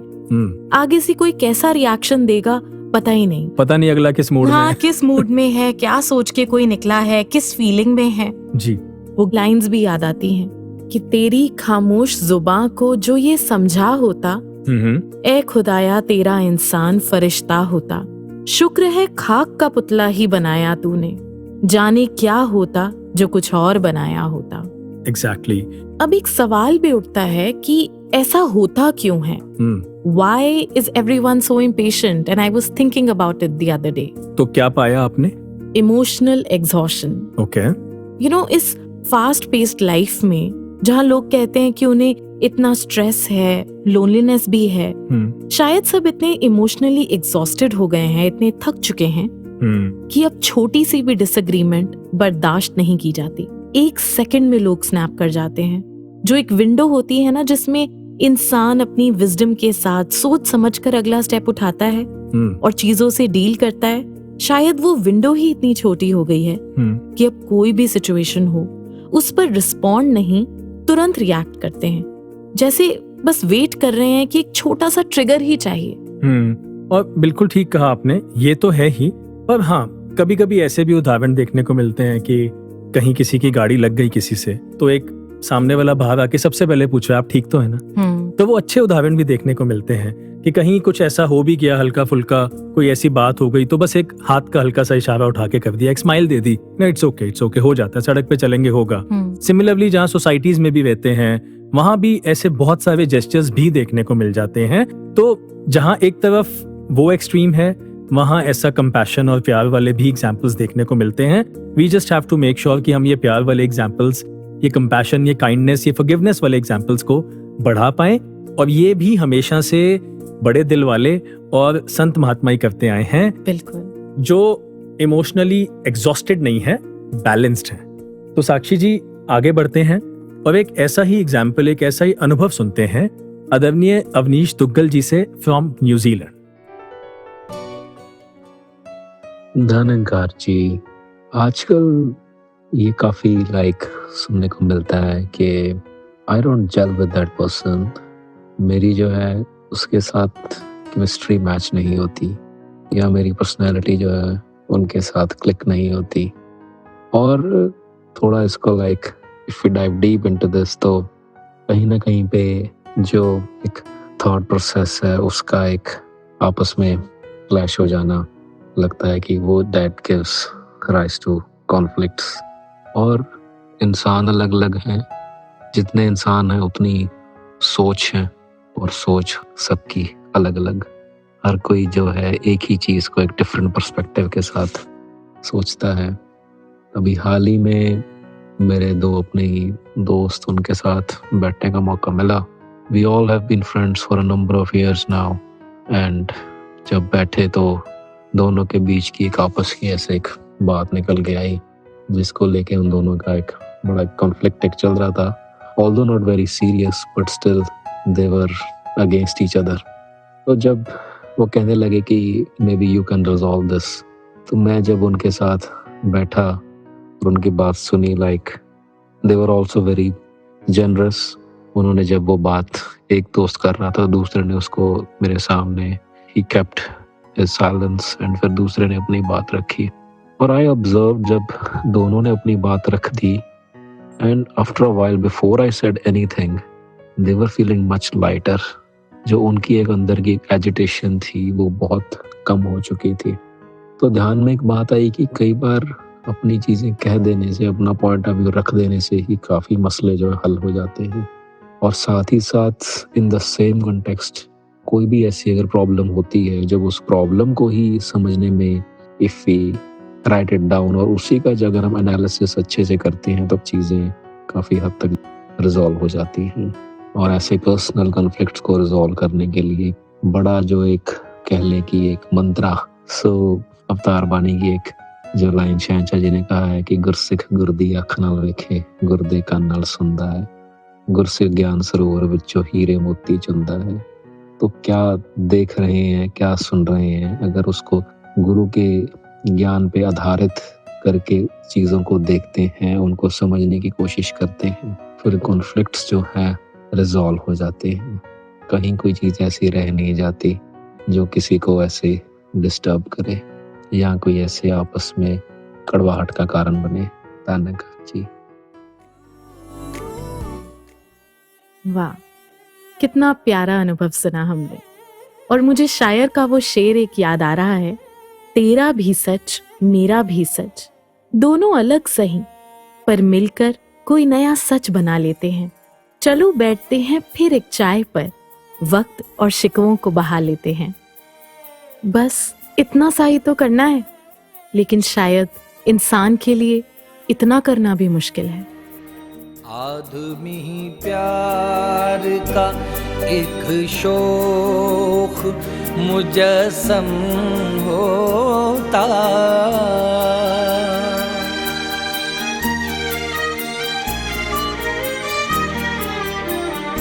आगे से कोई कैसा रिएक्शन देगा पता ही नहीं। पता नहीं अगला किस मूड में हाँ, है। किस मूड में है, क्या सोच के कोई निकला है, किस फीलिंग में है। जी। वो लाइंस भी याद आती हैं कि तेरी खामोश जुबां को जो ये समझा होता, ए खुदाया तेरा इंसान फरिश्ता होता। शुक्र है खाक का पुतला ही बनाया तूने, जाने क्या होता जो कुछ और बनाया होता। एग्जैक्टली। अब एक सवाल भी उठता है कि ऐसा होता क्यों है? Why is everyone so impatient? And I was thinking about it the other day. तो क्या पाया आपने? Emotional exhaustion. Okay. You know, इस फास्ट पेस्ड लाइफ में जहाँ लोग कहते हैं कि उन्हें इतना स्ट्रेस है, लोनलीनेस भी है, शायद सब इतने इमोशनली एग्जॉस्टेड हो गए हैं, इतने थक चुके हैं कि अब छोटी सी भी डिसएग्रीमेंट बर्दाश्त नहीं की जाती। एक सेकंड में लोग स्नैप कर जाते हैं। जो एक विंडो होती है ना, जिसमें इंसान अपनी विजडम के साथ सोच समझ कर अगला स्टेप उठाता है और चीजों से डील करता है, शायद वो विंडो ही इतनी छोटी हो गई है कि अब कोई भी सिचुएशन हो उस पर रिस्पॉन्ड नहीं, तुरंत रिएक्ट करते हैं, जैसे बस वेट कर रहे हैं कि एक छोटा सा ट्रिगर ही चाहिए। और बिल्कुल ठीक कहा आपने, ये तो है ही। पर हाँ, कभी कभी ऐसे भी उदाहरण देखने को मिलते हैं कि कहीं किसी की गाड़ी लग गई किसी से, तो एक सामने वाला बाहर आके सबसे पहले पूछ रहा है आप ठीक तो है ना। तो वो अच्छे उदाहरण भी देखने को मिलते हैं कि कहीं कुछ ऐसा हो भी गया, हल्का फुल्का कोई ऐसी बात हो गई, तो बस एक हाथ का हल्का सा इशारा उठा के कर दिया, एक स्माइल दे दी, ना इट्स ओके हो जाता है, सड़क पे चलेंगे होगा। सिमिलरली जहाँ सोसाइटीज में भी रहते हैं, वहां भी ऐसे बहुत सारे जेस्चर्स भी देखने को मिल जाते हैं। तो जहाँ एक तरफ वो एक्सट्रीम है, वहाँ ऐसा कंपैशन और प्यार वाले भी एग्जाम्पल्स देखने को मिलते हैं। We just have to make sure कि हम ये प्यार वाले एग्जाम्पल्स, ये कंपैशन, ये काइंडनेस, ये फॉरगिवनेस वाले एग्जाम्पल्स को बढ़ा पाएं। और ये भी हमेशा से बड़े दिल वाले और संत महात्मा ही करते आए हैं। बिल्कुल। जो इमोशनली एग्जॉस्टेड नहीं है, बैलेंस्ड है। तो साक्षी जी, आगे बढ़ते हैं और एक ऐसा ही एग्जाम्पल, एक ऐसा ही अनुभव सुनते हैं आदरणीय अवनीश दुग्गल जी से फ्रॉम न्यूजीलैंड। धनंकार जी, आजकल ये काफी सुनने को मिलता है कि I don't gel with that person, मेरी जो है उसके साथ केमिस्ट्री मैच नहीं होती, या मेरी पर्सनैलिटी जो है उनके साथ क्लिक नहीं होती। और थोड़ा इसको if you dive deep into this, तो कहीं ना कहीं पे जो एक थॉट प्रोसेस है उसका एक आपस में क्लैश हो जाना, लगता है कि वो that gives rise to conflicts. और इंसान अलग अलग हैं, जितने इंसान हैं उतनी सोच है, और सोच सबकी अलग अलग। हर कोई जो है एक ही चीज़ को एक डिफरेंट पर्सपेक्टिव के साथ सोचता है। अभी हाल ही में मेरे दो अपने ही दोस्त, उनके साथ बैठने का मौका मिला। We all have been friends for a number of years now, and जब बैठे तो दोनों के बीच की एक आपस की ऐसे एक बात निकल के आई, जिसको लेके उन दोनों का एक बड़ा कॉन्फ्लिक्ट एक चल रहा था। Although not very serious, but still they were against each other. तो जब वो कहने लगे कि may be you can resolve this, तो मैं जब उनके साथ बैठा और उनकी बात सुनी, दे वर ऑल्सो वेरी जनरस। उन्होंने जब वो बात एक दोस्त कर रहा था, दूसरे ने उसको मेरे सामने he kept his silence, and फिर दूसरे ने अपनी बात रखी। और आई ऑब्जर्व जब दोनों ने अपनी बात रख दी, and after a while before I said anything, they were feeling much lighter. जो उनकी एक अंदर की एजिटेशन थी वो बहुत कम हो चुकी थी। तो ध्यान में एक बात आई कि कई बार अपनी चीज़ें कह देने से, अपना पॉइंट ऑफ व्यू रख देने से ही काफ़ी मसले जो है हल हो जाते हैं। और साथ ही साथ इन द सेम कॉन्टेक्स्ट कोई भी ऐसी अगर प्रॉब्लम होती है, जब उस प्रॉब्लम को ही समझने में if we write it down और उसी का जब अगर हम एनालिसिस अच्छे से करते हैं, तब चीज़ें काफ़ी हद तक रिजॉल्व हो जाती हैं। और ऐसे पर्सनल कॉन्फ्लिक्ट्स को रिजॉल्व करने के लिए बड़ा जो एक कह ले कि एक मंत्रा, सो अवतार बानी की एक जो लाइन शहंशाह जी ने कहा है कि गुरसिख गुरदी अख नाल वेखे, गुरदे कान नाल सुनदा है, गुरसिख ज्ञान सरोवर विचों हीरे मोती चुंदा है। तो क्या देख रहे हैं, क्या सुन रहे हैं, अगर उसको गुरु के ज्ञान पे आधारित करके चीज़ों को देखते हैं, उनको समझने की कोशिश करते हैं, फिर कॉन्फ्लिक्ट्स जो है रिजॉल्व हो जाते हैं। कहीं कोई चीज़ ऐसी रह नहीं जाती जो किसी को ऐसे डिस्टर्ब करे या कोई ऐसे आपस में कड़वाहट का कारण बने। धन्यकार जी। वाह, कितना प्यारा अनुभव सुना हमने। और मुझे शायर का वो शेर एक याद आ रहा है, तेरा भी सच मेरा भी सच, दोनों अलग सही पर मिलकर कोई नया सच बना लेते हैं। चलो बैठते हैं फिर एक चाय पर, वक्त और शिकवों को बहा लेते हैं। बस इतना सा ही तो करना है, लेकिन शायद इंसान के लिए इतना करना भी मुश्किल है। आदमी प्यार का एक शोख मुजस्सम होता,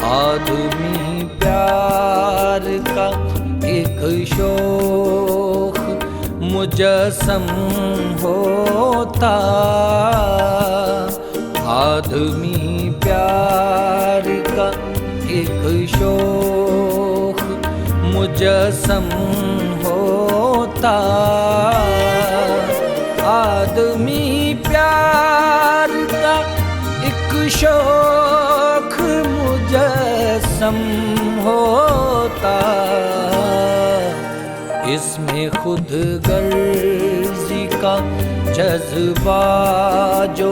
आदमी प्यार का एक शोख मुजस्सम होता, आदमी प्यार का एक शोख मुजस्सम होता, आदमी प्यार का एक शोख मुजस्सम होता, इसमें खुद गर्जी का जज्बा जो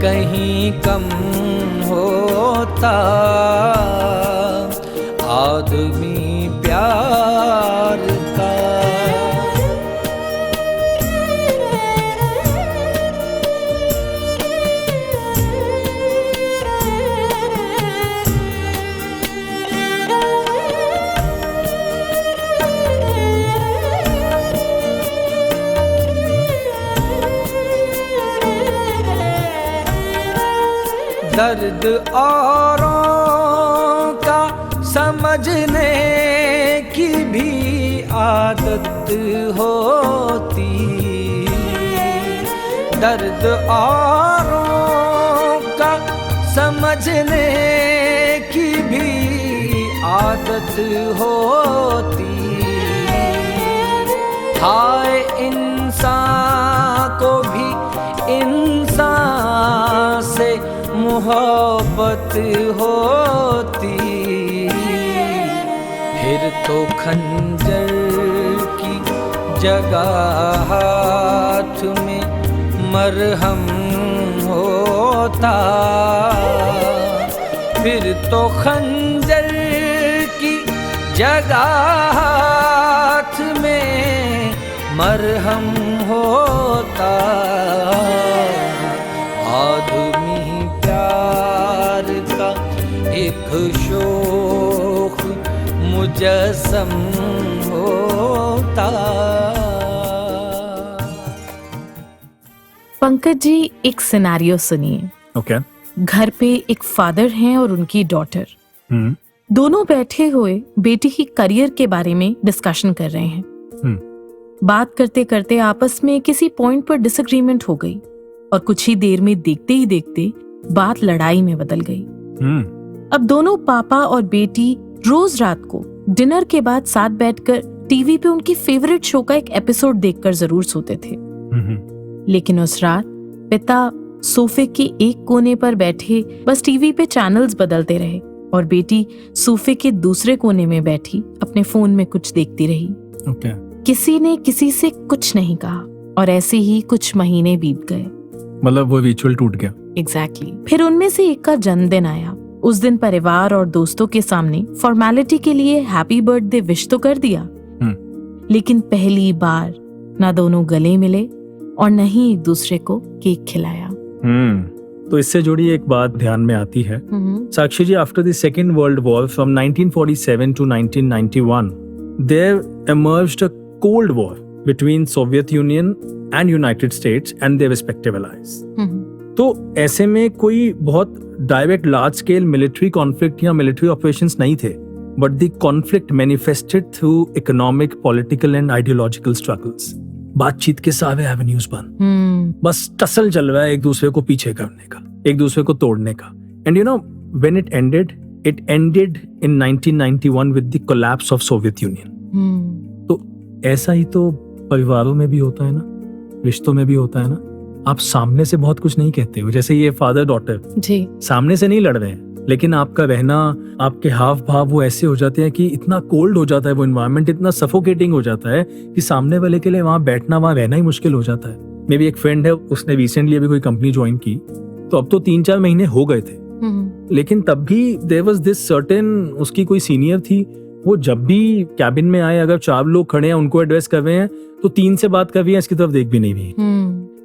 कहीं कम होता, आदमी प्यार का। दर्द औरों का समझने की भी आदत होती, दर्द औरों का समझने की भी आदत होती, हाय इंसान को भी इंसान से मोहब्बत होती, फिर तो खंजर की जगह हाथ में मरहम होता, फिर तो खंजर की जगह हाथ में मरहम होता, आदमी प्यार का एक शोख मुजस्सम होता। पंकज जी, एक सिनेरियो सुनिए। ओके। घर पे एक फादर हैं और उनकी डॉटर, दोनों बैठे हुए बेटी की करियर के बारे में डिस्कशन कर रहे हैं। बात करते करते आपस में किसी पॉइंट पर डिसएग्रीमेंट हो गई और कुछ ही देर में देखते ही देखते बात लड़ाई में बदल गई। अब दोनों पापा और बेटी रोज रात को डिनर के बाद साथ बैठकर टीवी पे उनकी फेवरेट शो का एक एपिसोड देखकर जरूर सोते थे। लेकिन उस रात पिता सोफे के एक कोने पर बैठे बस टीवी पे चैनल्स बदलते रहे और बेटी सोफे के दूसरे कोने में बैठी अपने फोन में कुछ देखती रही। किसी ने किसी से कुछ नहीं कहा और ऐसे ही कुछ महीने बीत गए। मतलब वो रिचुअल टूट गया। एग्जैक्टली। फिर उनमें से एक का जन्मदिन आया। उस दिन परिवार और दोस्तों के सामने फॉर्मेलिटी के लिए हैप्पी बर्थडे विश तो कर दिया, लेकिन पहली बार ना दोनों गले मिले और न ही एक दूसरे को केक खिलाया। तो इससे जुड़ी एक बात ध्यान में आती है Sakshi ji, after the second world war from 1947 to 1991 there emerged a cold war between Soviet Union and United States and their respective allies. तो ऐसे में कोई बहुत direct large scale military conflict या मिलिट्री ऑपरेशंस नहीं थे, but the conflict manifested through economic, political and ideological struggles. बातचीत के सारे एवेन्यूज बंद, बस टसल चल रहा है एक दूसरे को पीछे करने का, एक दूसरे को तोड़ने का। And you know when it ended in 1991 with the collapse of Soviet union. तो ऐसा ही तो परिवारों में भी होता है ना, रिश्तों में भी होता है ना। आप सामने से बहुत कुछ नहीं कहते हो, जैसे ये फादर डॉटर जी सामने से नहीं लड़ रहे हैं, लेकिन आपका रहना, आपके हाव भाव वो ऐसे हो जाते हैं कि इतना कोल्ड हो जाता है वो एनवायरनमेंट, इतना सफोकेटिंग हो जाता है कि सामने वाले के लिए वहां बैठना, वहां रहना ही मुश्किल हो जाता है। मेरी एक फ्रेंड है, उसने रिसेंटली अभी कोई कंपनी ज्वाइन की, तो अब तो 3-4 महीने हो गए थे, लेकिन तब भी देयर वाज दिस सर्टेन, उसकी कोई सीनियर थी, वो जब भी कैबिन में आए, अगर 4 लोग खड़े हैं उनको एड्रेस कर रहे हैं तो 3 से बात कर रही है, इसकी तरफ देख भी नहीं रही।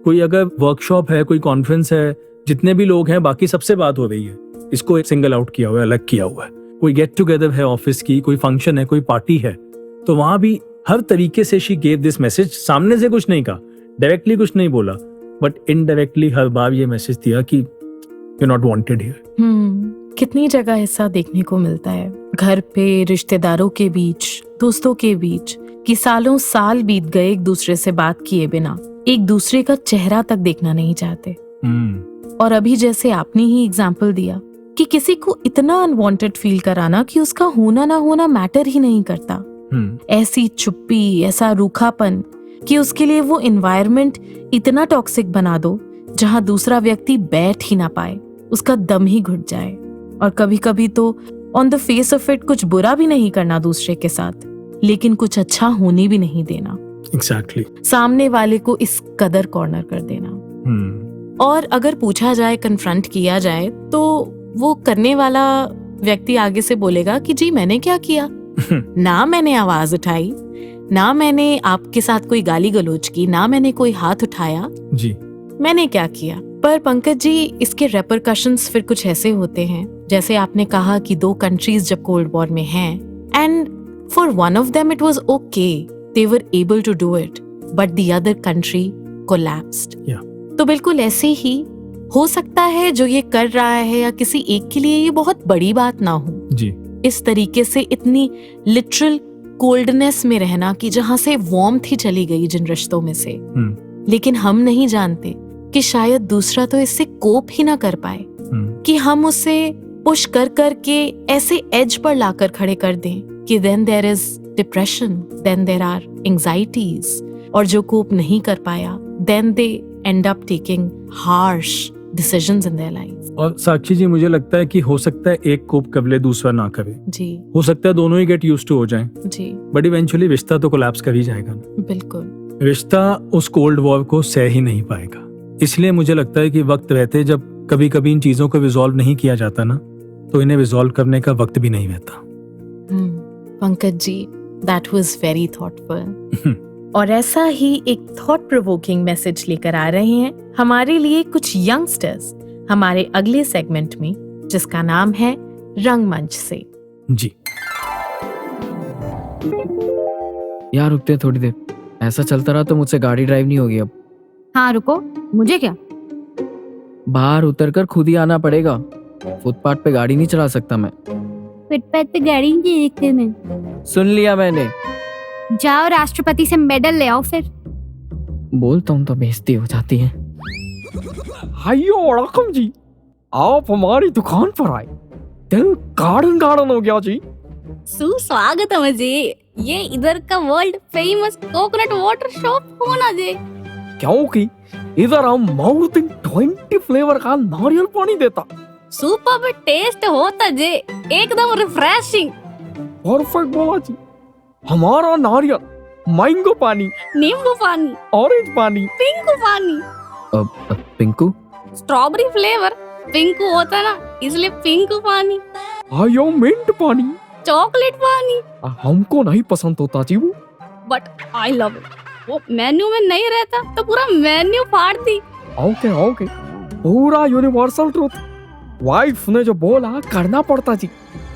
कोई अगर वर्कशॉप है, कोई कॉन्फ्रेंस है, जितने भी लोग हैं बाकी सबसे बात हो रही है, इसको सिंगल आउट किया हुआ है, अलग किया हुआ है। कोई गेट टुगेदर है ऑफिस की, कोई फंक्शन है, कोई पार्टी है, तो वहां भी हर तरीके से शी गेव दिस मैसेज। सामने से कुछ नहीं कहा, डायरेक्टली कुछ नहीं बोला, बट इनडायरेक्टली हर बार ये मैसेज दिया कि यू नॉट वांटेड हियर। कितनी जगह ऐसा देखने को मिलता है, घर पे, रिश्तेदारों के बीच, दोस्तों के बीच, कि सालों साल बीत गए एक दूसरे से बात किए बिना, एक दूसरे का चेहरा तक देखना नहीं चाहते। और अभी जैसे आपने ही एग्जाम्पल दिया कि किसी को इतना अनवांटेड फील कराना कि उसका होना ना होना मैटर ही नहीं करता, ऐसी चुप्पी, ऐसा रूखापन कि उसके लिए वो एनवायरनमेंट इतना टॉक्सिक बना दो जहां दूसरा व्यक्ति बैठ ही ना पाए, उसका दम ही घुट जाए। और कभी कभी तो on the face of it कुछ बुरा भी नहीं करना दूसरे के साथ, लेकिन कुछ अच्छा होने भी नहीं देना। एग्जैक्टली सामने वाले को इस कदर कॉर्नर कर देना। और अगर पूछा जाए, कन्फ्रंट किया जाए, तो वो करने वाला व्यक्ति आगे से बोलेगा कि जी मैंने क्या किया, ना मैंने आवाज उठाई, ना मैंने आपके साथ कोई गाली गलौज की, ना मैंने कोई हाथ उठाया जी, मैंने क्या किया। पर पंकज जी, इसके रेपरकशंस फिर कुछ ऐसे होते हैं, जैसे आपने कहा कि 2 कंट्रीज जब कोल्ड वॉर में हैं, and for one of them it was okay, they were able to do it, but the other country collapsed. तो बिल्कुल ऐसे ही हो सकता है जो ये कर रहा है, या किसी एक के लिए ये बहुत बड़ी बात ना हो जी, इस तरीके से इतनी लिटरल कोल्डनेस में रहना कि जहां से वार्मथ ही चली गई जिन रिश्तों में से। लेकिन हम नहीं जानते कि शायद दूसरा तो इससे कोप ही ना कर पाए, कि हम उसे पुश कर करके ऐसे एज पर लाकर खड़े कर दें कि then there is depression, then there are anxieties, और जो कोप नहीं कर पाया then they end up taking harsh decisions in their life. और साक्षी जी, मुझे लगता है कि हो सकता है एक कोप कर ले, दूसरा ना करे जी, हो सकता है दोनों ही गेट यूज्ड टू हो जाएं, जी, बट इवेंचुअली रिश्ता तो कोलैप्स कर ही जाएगा ना। बिल्कुल, रिश्ता उस कोल्ड वॉर को सह ही नहीं पाएगा। इसलिए मुझे लगता है कि वक्त रहते, जब कभी कभी इन चीजों को रिजॉल्व नहीं किया जाता ना, तो इन्हें रिजॉल्व करने का वक्त भी नहीं रहता। Pankaj ji, that was very thoughtful. और ऐसा ही एक थॉट प्रोवोकिंग मैसेज लेकर आ रहे हैं हमारे लिए कुछ यंगस्टर्स हमारे अगले सेगमेंट में, जिसका नाम है रंगमंच से। जी यार रुकते थोड़ी देर, ऐसा चलता रहा तो मुझसे गाड़ी ड्राइव नहीं होगी अब। हाँ रुको, मुझे क्या? बाहर उतरकर खुद ही आना पड़ेगा, फुटपाथ पे गाड़ी नहीं चला सकता मैं। फुटपाथ पे गाड़ी नहीं देखते मैं। सुन लिया मैंने। जाओ राष्ट्रपति से मेडल ले आओ फिर। बोलता हूँ तो बेइज्जती हो जाती है। हायो वड़कम जी, आप हमारी दुकान पर आए, दिल गार्डन गार्डन हो गया जी। सुस्वागत है मुझे, ये इधर का world famous coconut water shop होना जी, क्योंकि इधर हम माउथिंग 20 फ्लेवर का नारियल पानी देता। सुपर टेस्ट होता जी, एकदम रिफ्रेशिंग। परफेक्ट बोला जी। हमारा नारियल, मैंगो पानी, नींबू पानी, ऑरेंज पानी, पिंकू पानी। पिंकू? स्ट्रॉबेरी फ्लेवर पिंकू होता ना, इसलिए पिंकू पानी। आयो मिंट पानी, चॉकलेट पानी। हमको नहीं पसंद होता जी वो, बट आई लव इट। वो मेन्यू में नहीं रहता तो पूरा मेन्यू फाड़ दी। ओके ओके, पूरा यूनिवर्सल ट्रूथ। वाइफ ने जो बोला करना पड़ता जी।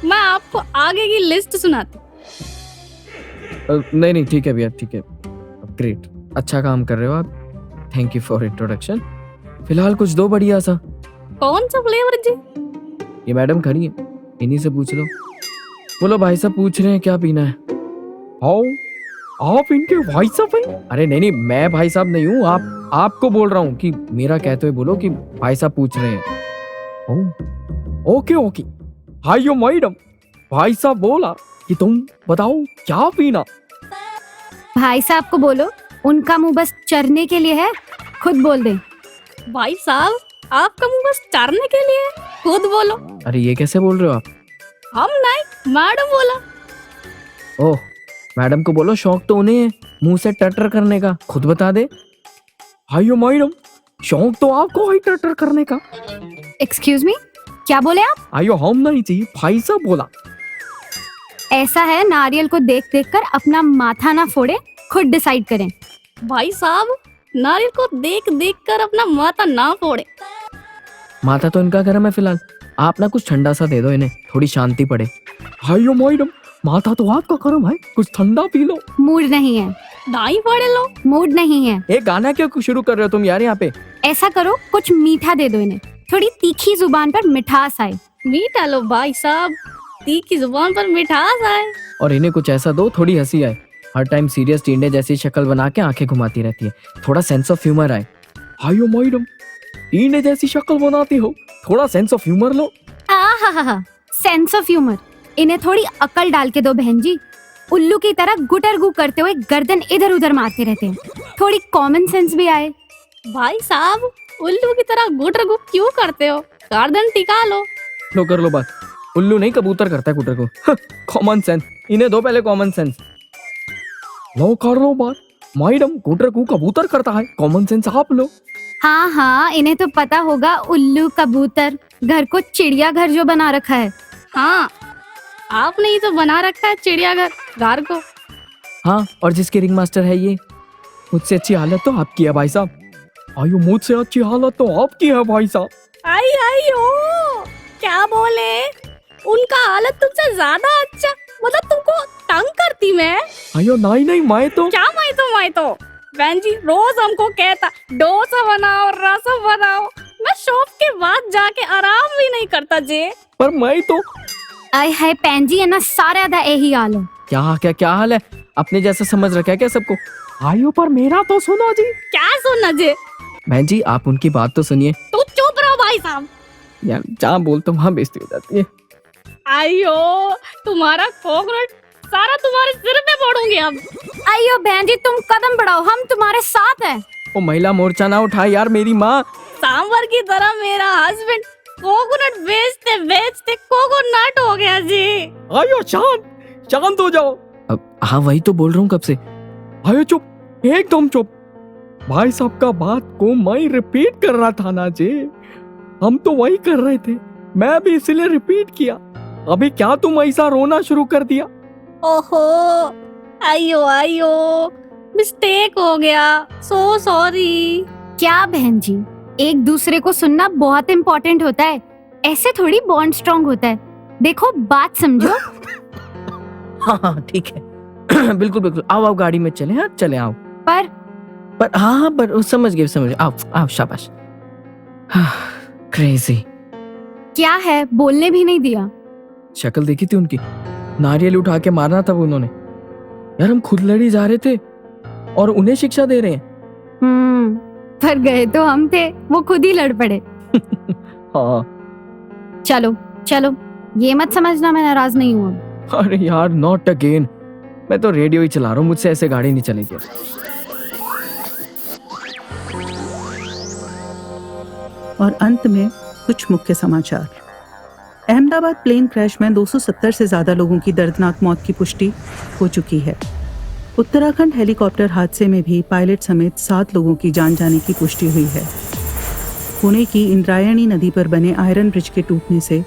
मैं आपको आगे की लिस्ट सुनाती। नहीं ठीक है भैया, ठीक है, ग्रेट, अच्छा काम कर रहे हो आप, थैंक यू फॉर इंट्रोडक्शन। फिलहाल कुछ दो बढ़िया सा। कौन सा फ्लेवर जी? ये मैडम खड़ी है, इन्हीं से पूछ लो। बोलो भाई साहब पूछ रहे हैं क्या पीना है। आओ, आप इनके भाई साहब हैं? अरे नहीं, मैं भाई साहब नहीं हूँ, आपको बोल रहा हूँ कि मेरा कहते हुए बोलो कि भाई साहब पूछ रहे हैं। ओके ओके, हायो मैडम, भाई साहब बोला कि तुम बताओ क्या पीना। भाई साहब को बोलो, उनका मुंह बस चरने के लिए है, खुद बोल दे। भाई साहब आपका मुंह बस चारने के लिए है, खुद बोलो। अरे ये कैसे बोल रहे हो आप? हम नहीं, मैडम बोला। ओह, मैडम को बोलो शौक तो उन्हें है मुंह से टटर करने का, खुद बता दे। हायो मैडम, शौक तो आपको है टटर करने का। एक्सक्यूज मी, क्या बोले आप? आयो हम नहीं जी, भाई साहब बोला। ऐसा है, नारियल को देख देख कर अपना माथा ना फोड़े, खुद डिसाइड करें। भाई साहब नारियल को देख देख कर अपना माथा ना फोड़े। माथा तो इनका गर्म है फिलहाल, आप ना कुछ ठंडा सा दे दो इन्हें, थोड़ी शांति पड़े। हायो मैडम, माथा तो आपका गर्म है, कुछ ठंडा पी लो। मूड नहीं है। दाई फोड़े लो। मूड नहीं है। एक गाना क्यों शुरू कर रहे हो तुम यार यहाँ पे? ऐसा करो, कुछ मीठा दे दो इन्हें, थोड़ी तीखी जुबान पर मिठास आए। मीठा लो भाई साहब, तीखी जुबान पर मिठास आए। और इन्हें कुछ ऐसा दो थोड़ी हंसी आए, हर टाइम सीरियस टींडे जैसी शक्ल बना के आंखें घुमाती रहती है, थोड़ा सेंस ऑफ ह्यूमर आए। हायो मैडम, टीने जैसी शक्ल बनाती हो, थोड़ा सेंस ऑफ ह्यूमर लो। हाँ, सेंस ऑफ ह्यूमर। इन्हें थोड़ी अकल डाल के दो बहन जी, उल्लू की तरह गुटर गु करते हुए गर्दन इधर उधर मारते रहते हैं, थोड़ी कॉमन सेंस भी आए। भाई साहब उल्लू की तरह गुटर गु क्यों करते हो, गर्दन टिका लो। लो कर लो बात, उल्लू नहीं कबूतर करता है कुटर को। कॉमन सेंस, इन्हें दो पहले कॉमन सेंस। लो कर लो बात, मैडम कुटर को कबूतर करता है, कॉमन सेंस आप लो। हाँ, इन्हें तो पता होगा, उल्लू कबूतर घर को चिड़ियाघर जो बना रखा है। हाँ, आपने ही तो बना रखा है चिड़ियाघर घर को। हाँ, और जिसके रिंग मास्टर है ये, मुझसे अच्छी हालत तो आपकी है भाई साहब। आयो, मुझसे अच्छी हालत तो आपकी है भाई साहब। आई हो, क्या बोले? उनका हालत तुमसे ज्यादा अच्छा, मतलब तुमको तंग करती मैं? आयो नहीं, मैं तो क्या मैं तो बहन जी रोज हमको कहता डोसा बनाओ, रसम बनाओ, मैं शॉप के बाद जाके आराम भी नहीं करता जे। पर मैं तो आय हाय पैन जी, है ना, सारे आधा यही हाल है। क्या हाल है? अपने जैसा समझ रखा है क्या सबको? आयो पर मेरा तो सुनो जी। क्या सुनना जे? बहन जी आप उनकी बात तो सुनिए। तू चुप रहो भाई साहब। यार जहाँ बोलते वहाँ बेइज्जती हो जाती है। आयो, तुम्हारा कोकोनट सारा तुम्हारे सिर पे फोड़ूंगी अब। आयो बहन जी, तुम कदम बढ़ाओ, हम तुम्हारे साथ हैं। ओ महिला मोर्चा ना उठा यार, मेरी माँ। सांबर की तरह मेरा हस्बैंड कोकोनट बेचते कोकोनट हो गया जी। आयो शांत हो जाओ। अब हाँ वही तो बोल रहा हूँ कब से। आयो चुप, एकदम चुप। भाई साहब का बात को मैं रिपीट कर रहा था ना जी, हम तो वही कर रहे थे, मैं भी इसलिए रिपीट किया। अभी क्या तुम ऐसा रोना शुरू कर दिया? ओहो, आयो मिस्टेक हो गया, सो सॉरी। क्या बहन जी, एक दूसरे को सुनना बहुत इम्पोर्टेंट होता है, ऐसे थोड़ी बॉन्ड स्ट्रॉन्ग होता है। देखो बात समझो। हाँ ठीक है। बिल्कुल आओ गाड़ी में चले। हाँ चले आओ। पर हाँ पर समझ गए आओ शाबाश। क्रेजी। क्या है, बोलने भी नहीं दिया। शक्ल देखी थी उनकी, नारियल उठा के मारना था उन्होंने। यार हम खुद लड़ी जा रहे थे और उन्हें शिक्षा दे रहे हैं। पर गए तो हम थे, वो खुद ही लड़ पड़े। हाँ चलो, ये मत समझना मैं नाराज नहीं हूँ। अरे यार नॉट अगेन, मैं तो रेडियो ही चला रहा हूँ, मुझसे ऐसे गाड़ी नहीं चलेगी। और अंत में कुछ मुख्य समाचार। अहमदाबाद प्लेन क्रैश में 270 से ज़्यादा लोगों की दर्दनाक मौत की पुष्टि हो चुकी है। उत्तराखंड हेलीकॉप्टर हादसे में भी पायलट समेत 7 लोगों की जान जाने की पुष्टि हुई है। पुणे की इंद्रायणी नदी पर बने आयरन ब्रिज के टूटने से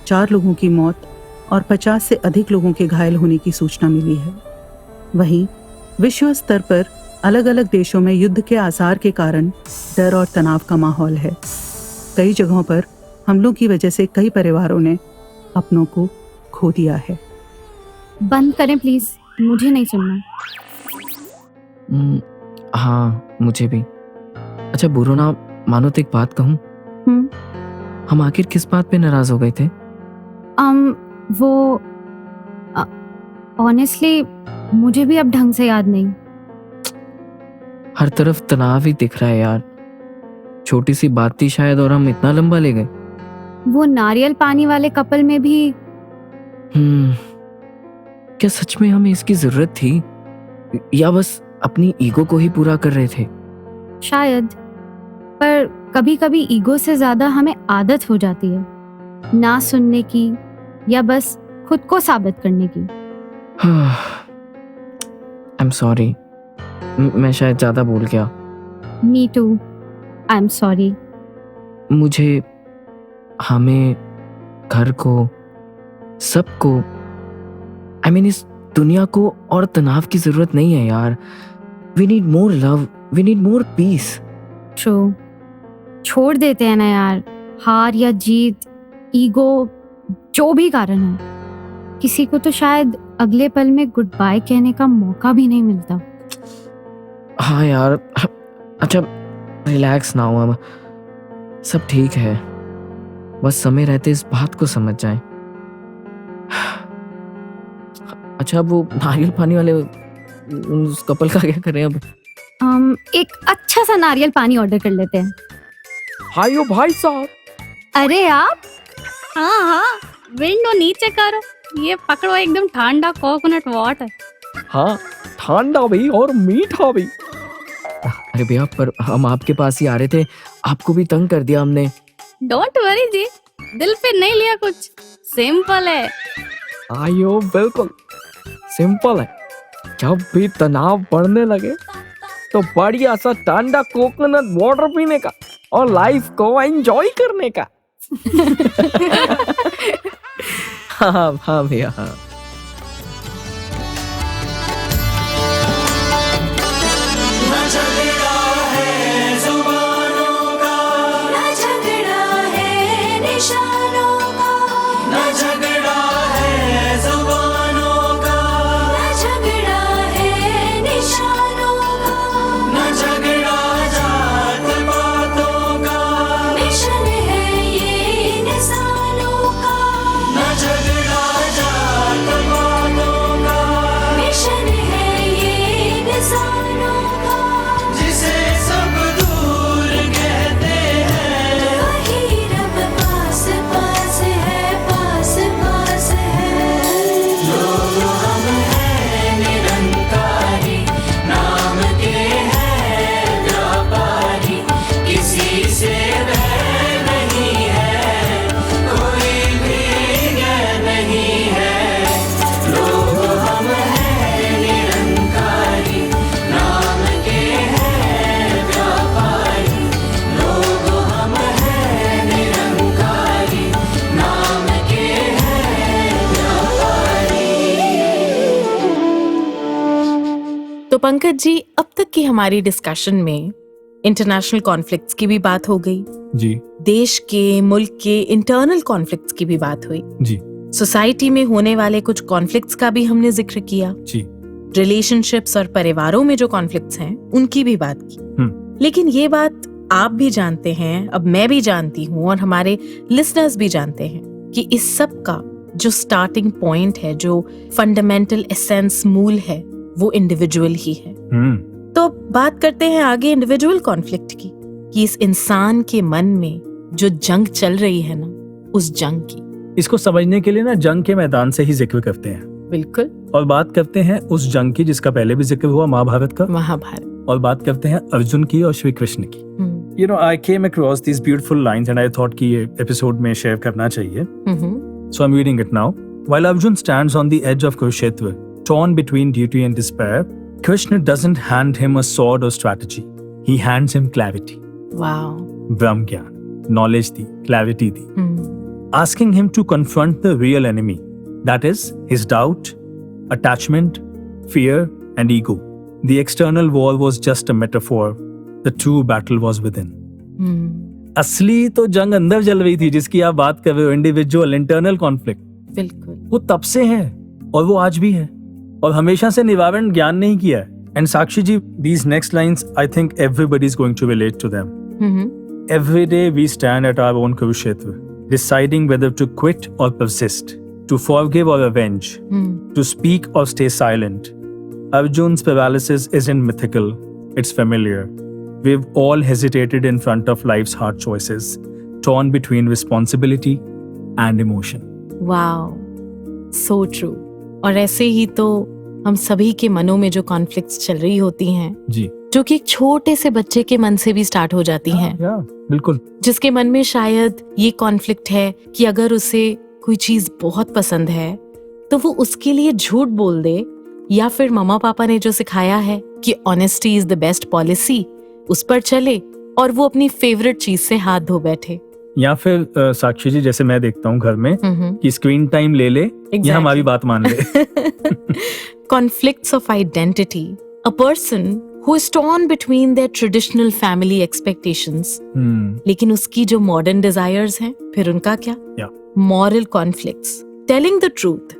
4 लोगों की मौत और 50 से अधिक लोगों के घायल होने की सूचना मिली है। वहीं विश्व स्तर पर अलग अलग देशों में युद्ध के आसार के कारण डर और तनाव का माहौल है। कई जगहों पर हमलों की वजह से कई परिवारों ने अपनों को खो दिया है। बंद करें प्लीज, मुझे नहीं सुनना। हाँ मुझे भी। अच्छा बुरो ना मानो तो एक बात कहूँ, हम आखिर किस बात पे नाराज हो गए थे? वो ऑनेस्टली मुझे भी अब ढंग से याद नहीं। हर तरफ तनाव ही दिख रहा है यार। छोटी सी बात थी शायद और हम इतना लंबा ले गए। वो नारियल पानी वाले कपल में भी क्या सच में हमें इसकी जरूरत थी? या बस अपनी ईगो को ही पूरा कर रहे थे? शायद, पर कभी कभी ईगो से ज्यादा हमें आदत हो जाती है ना सुनने की या बस खुद को साबित करने की। आई एम सॉरी, मैं शायद ज्यादा बोल गया। Me too, I am sorry. मुझे, हमें, घर को, सबको, आई मीन इस दुनिया को और तनाव की जरूरत नहीं है यार। We need more love, we need more peace. True, छोड़ देते हैं ना यार, हार या जीत, ईगो, जो भी कारण हो, किसी को तो शायद अगले पल में गुड बाय कहने का मौका भी नहीं मिलता। हाँ यार, अच्छा रिलैक्स ना हो, अब सब ठीक है, बस समय रहते इस बात को समझ जाएं। अच्छा वो नारियल पानी वाले उस कपल का क्या करें अब? एक अच्छा सा नारियल पानी ऑर्डर कर लेते हैं। हायो भाई साहब। अरे आप? हाँ हाँ, विंडो नीचे करो, ये पकड़ो एकदम ठंडा कोकोनट वाटर। हाँ, ठंडा भी और मीठा भी। अरे भैया, पर हम आपके पास ही आ रहे थे, आपको भी तंग कर दिया हमने। डोंट वरी जी, दिल पे नहीं लिया कुछ, सिंपल है। आयो बिल्कुल सिंपल है। जब भी तनाव बढ़ने लगे तो बढ़िया सा ठंडा कोकोनट वाटर पीने का और लाइफ को एंजॉय करने का। हाँ हाँ भैया, हाँ। न झगड़ा है जुबानों का, न झगड़ा है निशानों का, न झगड़ा है जुबानों का, न झगड़ा है निशानों का, न झगड़ा जात पातों का, मिशन है ये निशानों का, न झगड़ा जात पातों का, मिशन है ये निशानों का, जिसे सब दूर कहते हैं, वही रब पास पास है, पास पास है। लोग हम हैं निरंकारी, नाम के हैं व्यापारी, किसी से वैर नहीं है, कोई भी गैर नहीं है। लोग हम हैं निरंकारी, नाम के हैं व्यापारी, लोग हम हैं निरंकारी, नाम के हैं व्यापारी। तो पंकज जी, अब तक की हमारी डिस्कशन में इंटरनेशनल कॉन्फ्लिक्ट्स की भी बात हो गई, जी देश के, मुल्क के इंटरनल कॉन्फ्लिक्ट्स की भी बात हुई, जी सोसाइटी में होने वाले कुछ कॉन्फ्लिक्ट्स का भी हमने जिक्र किया, जी रिलेशनशिप्स और परिवारों में जो कॉन्फ्लिक्ट्स हैं उनकी भी बात की। लेकिन ये बात आप भी जानते हैं, अब मैं भी जानती हूँ और हमारे लिसनर्स भी जानते हैं कि इस सब का जो स्टार्टिंग पॉइंट है, जो फंडामेंटल एसेंस, मूल है, वो इंडिविजुअल ही है। तो बात करते हैं आगे इंडिविजुअल कॉन्फ्लिक्ट की, कि इस इंसान के मन में जो जंग चल रही है ना, उस जंग की। इसको समझने के लिए ना जंग के मैदान से ही जिक्र करते हैं। बिल्कुल। और बात करते हैं उस जंग की जिसका पहले भी जिक्र हुआ, महाभारत का। महाभारत। और बात करते हैं अर्जुन की और श्री कृष्ण की। You know, I came across these beautiful lines and I thought कि ये एपिसोड में शेयर करना चाहिए. So I'm reading it now. While Arjun stands on the edge of Kurukshetra, torn between duty and despair, Krishna doesn't hand him a sword or strategy. He hands him clarity. Wow. Brahm Gyan, knowledge the, clarity the. Asking him to confront the real enemy. That is, his doubt, attachment, fear and ego. The external war was just a metaphor. The true battle was within. असली तो जंग अंदर चल रही थी जिसकी आप बात कर रहे हो, इंडिविजुअल इंटरनल कॉन्फ्लिक्ट। बिल्कुल। वो तब से है और वो आज भी है और हमेशा से निवारण ज्ञान नहीं किया है। And Sakshi ji, these next lines, I think everybody is going to relate to them. Every day we stand at our own Kurukshetra, deciding whether to quit or persist, to forgive or avenge, to speak or stay silent. Arjun's paralysis isn't mythical, it's familiar. We've all hesitated in front of life's hard choices, torn between responsibility and emotion. Wow, so true. और ऐसे ही तो हम सभी के मनों में जो conflicts चल रही होती हैं जी, जो कि एक छोटे से बच्चे के मन से भी स्टार्ट हो जाती हैं, बिल्कुल, जिसके मन में शायद ये कॉन्फ्लिक्ट है कि अगर उसे कोई चीज बहुत पसंद है तो वो उसके लिए झूठ बोल दे, या फिर मम्मा पापा ने जो सिखाया है कि honesty is the best policy, उस पर चले और वो अपनी फेवरेट चीज से हाथ धो बैठे। या फिर साक्षी जी, जैसे मैं देखता हूँ घर में कि स्क्रीन टाइम ले ले या हमारी बात मान ले। Conflicts of identity. A person who is torn between their traditional family expectations, लेकिन उसकी जो modern desires हैं, फिर उनका क्या? Moral conflicts. Telling the truth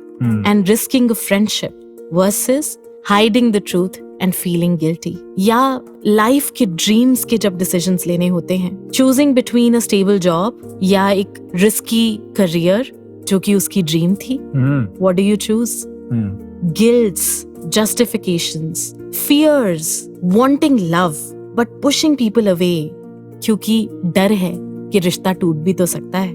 and risking a friendship versus hiding the truth and feeling guilty. या life के dreams के जब decisions लेने होते हैं, choosing between a stable job या एक risky career जो कि उसकी dream थी, what do you choose? Guilts, justifications, fears, wanting love but pushing people away क्योंकि डर है कि रिश्ता टूट भी तो सकता है,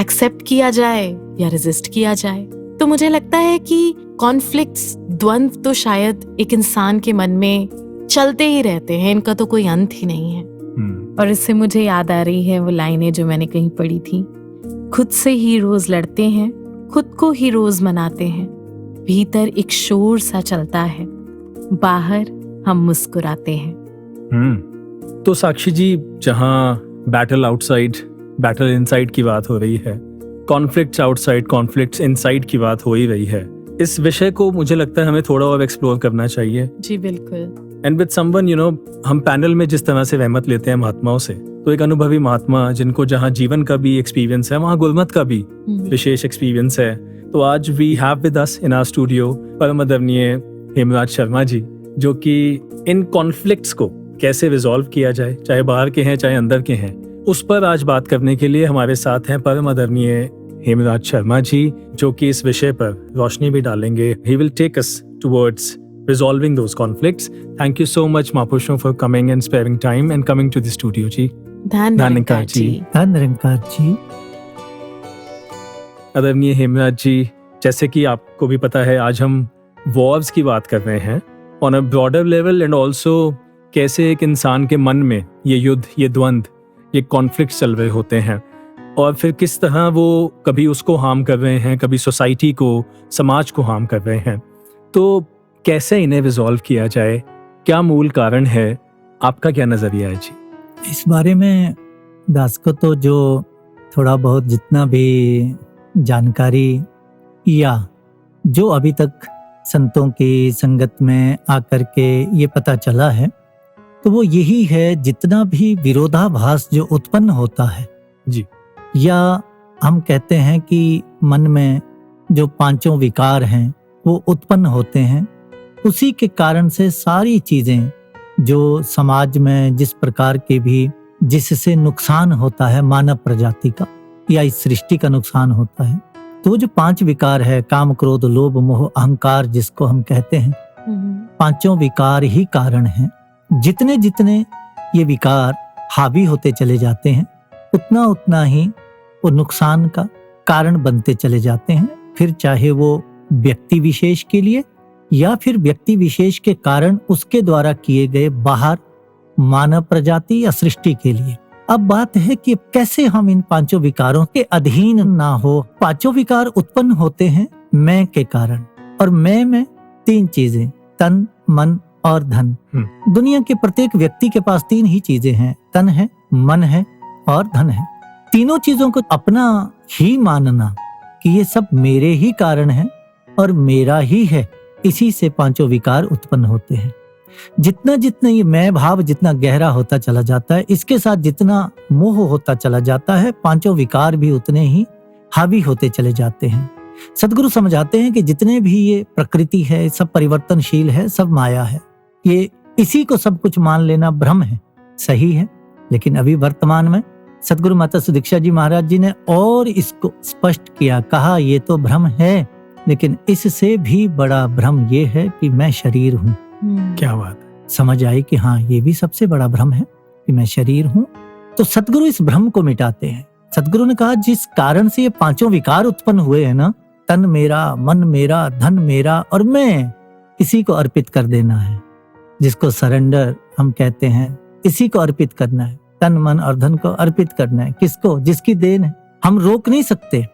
एक्सेप्ट किया जाए या रेजिस्ट किया जाए। तो मुझे लगता है कि कॉन्फ्लिक्ट्स, द्वंद्व तो शायद एक इंसान के मन में चलते ही रहते हैं, इनका तो कोई अंत ही नहीं है। और इससे मुझे याद आ रही है वो लाइनें जो मैंने कहीं पढ़ी थी, खुद से ही रोज लड़ते हैं, खुद को ही रोज मनाते हैं, भीतर एक शोर सा चलता है, बाहर हम मुस्कुराते हैं। तो साक्षी जी, जहां बैटल आउटसाइड, बैटल इनसाइड की बात हो रही है, कॉन्फ्लिक्ट्स आउटसाइड, कॉन्फ्लिक्ट्स इनसाइड की बात हो ही रही है, इस विषय को मुझे लगता है हमें थोड़ा और एक्सप्लोर करना चाहिए। जी बिल्कुल। And with someone, you know, हम पैनल में जिस तरह से रहमत लेते हैं महात्माओं से, तो एक अनुभवी महात्मा जिनको जहाँ जीवन का भी एक्सपीरियंस है, वहाँ गुरमत का भी विशेष एक्सपीरियंस है। तो आज we have with us in our studio परम आदरणीय हेमराज शर्मा जी, जो कि इन कॉन्फ्लिक्ट्स को कैसे रिजॉल्व किया जाए, चाहे बाहर के हैं चाहे अंदर के हैं, उस पर आज बात करने के लिए हमारे साथ हैं परम आदरणीय हेमराज शर्मा जी, जो कि इस विषय पर रोशनी भी डालेंगे। He will take us towards resolving those conflicts. Thank you so much, Mahapurushon, for coming and sparing time and coming to the studio जी। धन निरंकार जी। धन निरंकार जी। आदरणीय हेमराज जी, जैसे कि आपको भी पता है, आज हम वॉर्स की बात कर रहे हैं on a broader level, and also कैसे एक इंसान के मन में ये युद्ध, ये द्वंद्व, ये कॉन्फ्लिक्ट चल रहे होते हैं, और फिर किस तरह वो कभी उसको हार्म कर रहे हैं, कभी सोसाइटी को, समाज को हार्म कर रहे हैं। तो कैसे इन्हें रिजॉल्व किया जाए, क्या मूल कारण है, आपका क्या नजरिया है जी? इस बारे में दास को तो जो थोड़ा बहुत जितना भी जानकारी या जो अभी तक संतों की संगत में आकर के ये पता चला है, तो वो यही है, जितना भी विरोधाभास जो उत्पन्न होता है जी, या हम कहते हैं कि मन में जो पांचों विकार हैं वो उत्पन्न होते हैं, उसी के कारण से सारी चीजें जो समाज में जिस प्रकार के भी, जिससे नुकसान होता है मानव प्रजाति का या इस सृष्टि का नुकसान होता है, तो जो पांच विकार है, काम, क्रोध, लोभ, मोह, अहंकार, जिसको हम कहते हैं, पांचों विकार ही कारण हैं। जितने जितने ये विकार हावी होते चले जाते हैं, उतना उतना ही वो नुकसान का कारण बनते चले जाते हैं, फिर चाहे वो व्यक्ति विशेष के लिए या फिर व्यक्ति विशेष के कारण उसके द्वारा किए गए बाहर मानव प्रजाति या सृष्टि के लिए। अब बात है कि कैसे हम इन पांचों विकारों के अधीन ना हो। पांचों विकार उत्पन्न होते हैं मैं के कारण, और मैं में तीन चीजें, तन, मन और धन। दुनिया के प्रत्येक व्यक्ति के पास तीन ही चीजें हैं, तन है, मन है और धन है। तीनों चीजों को अपना ही मानना कि ये सब मेरे ही कारण है और मेरा ही है, इसी से पांचों विकार उत्पन्न होते हैं। जितना जितना ये मैं भाव जितना गहरा होता चला जाता है, इसके साथ जितना मोह होता चला जाता है, पांचों विकार भी उतने ही हावी होते चले जाते हैं। सदगुरु समझाते हैं कि जितने भी ये प्रकृति है, सब परिवर्तनशील है, सब माया है। ये इसी को सब कुछ मान लेना भ्रम है, सही है, लेकिन अभी वर्तमान में सदगुरु माता सुदीक्षा जी महाराज जी ने और इसको स्पष्ट किया, कहा ये तो भ्रम है, लेकिन इससे भी बड़ा भ्रम ये है कि मैं शरीर हूँ। क्या बात, समझ आई कि हाँ, ये भी सबसे बड़ा भ्रम है कि मैं शरीर हूँ। तो सदगुरु इस भ्रम को मिटाते हैं। सदगुरु ने कहा, जिस कारण से ये पांचों विकार उत्पन्न हुए हैं ना, तन मेरा, मन मेरा, धन मेरा और मैं, इसी को अर्पित कर देना है, जिसको सरेंडर हम कहते हैं, इसी को अर्पित करना है। तन मन और धन को अर्पित करना है। किसको? जिसकी देन है, हम रोक नहीं सकते।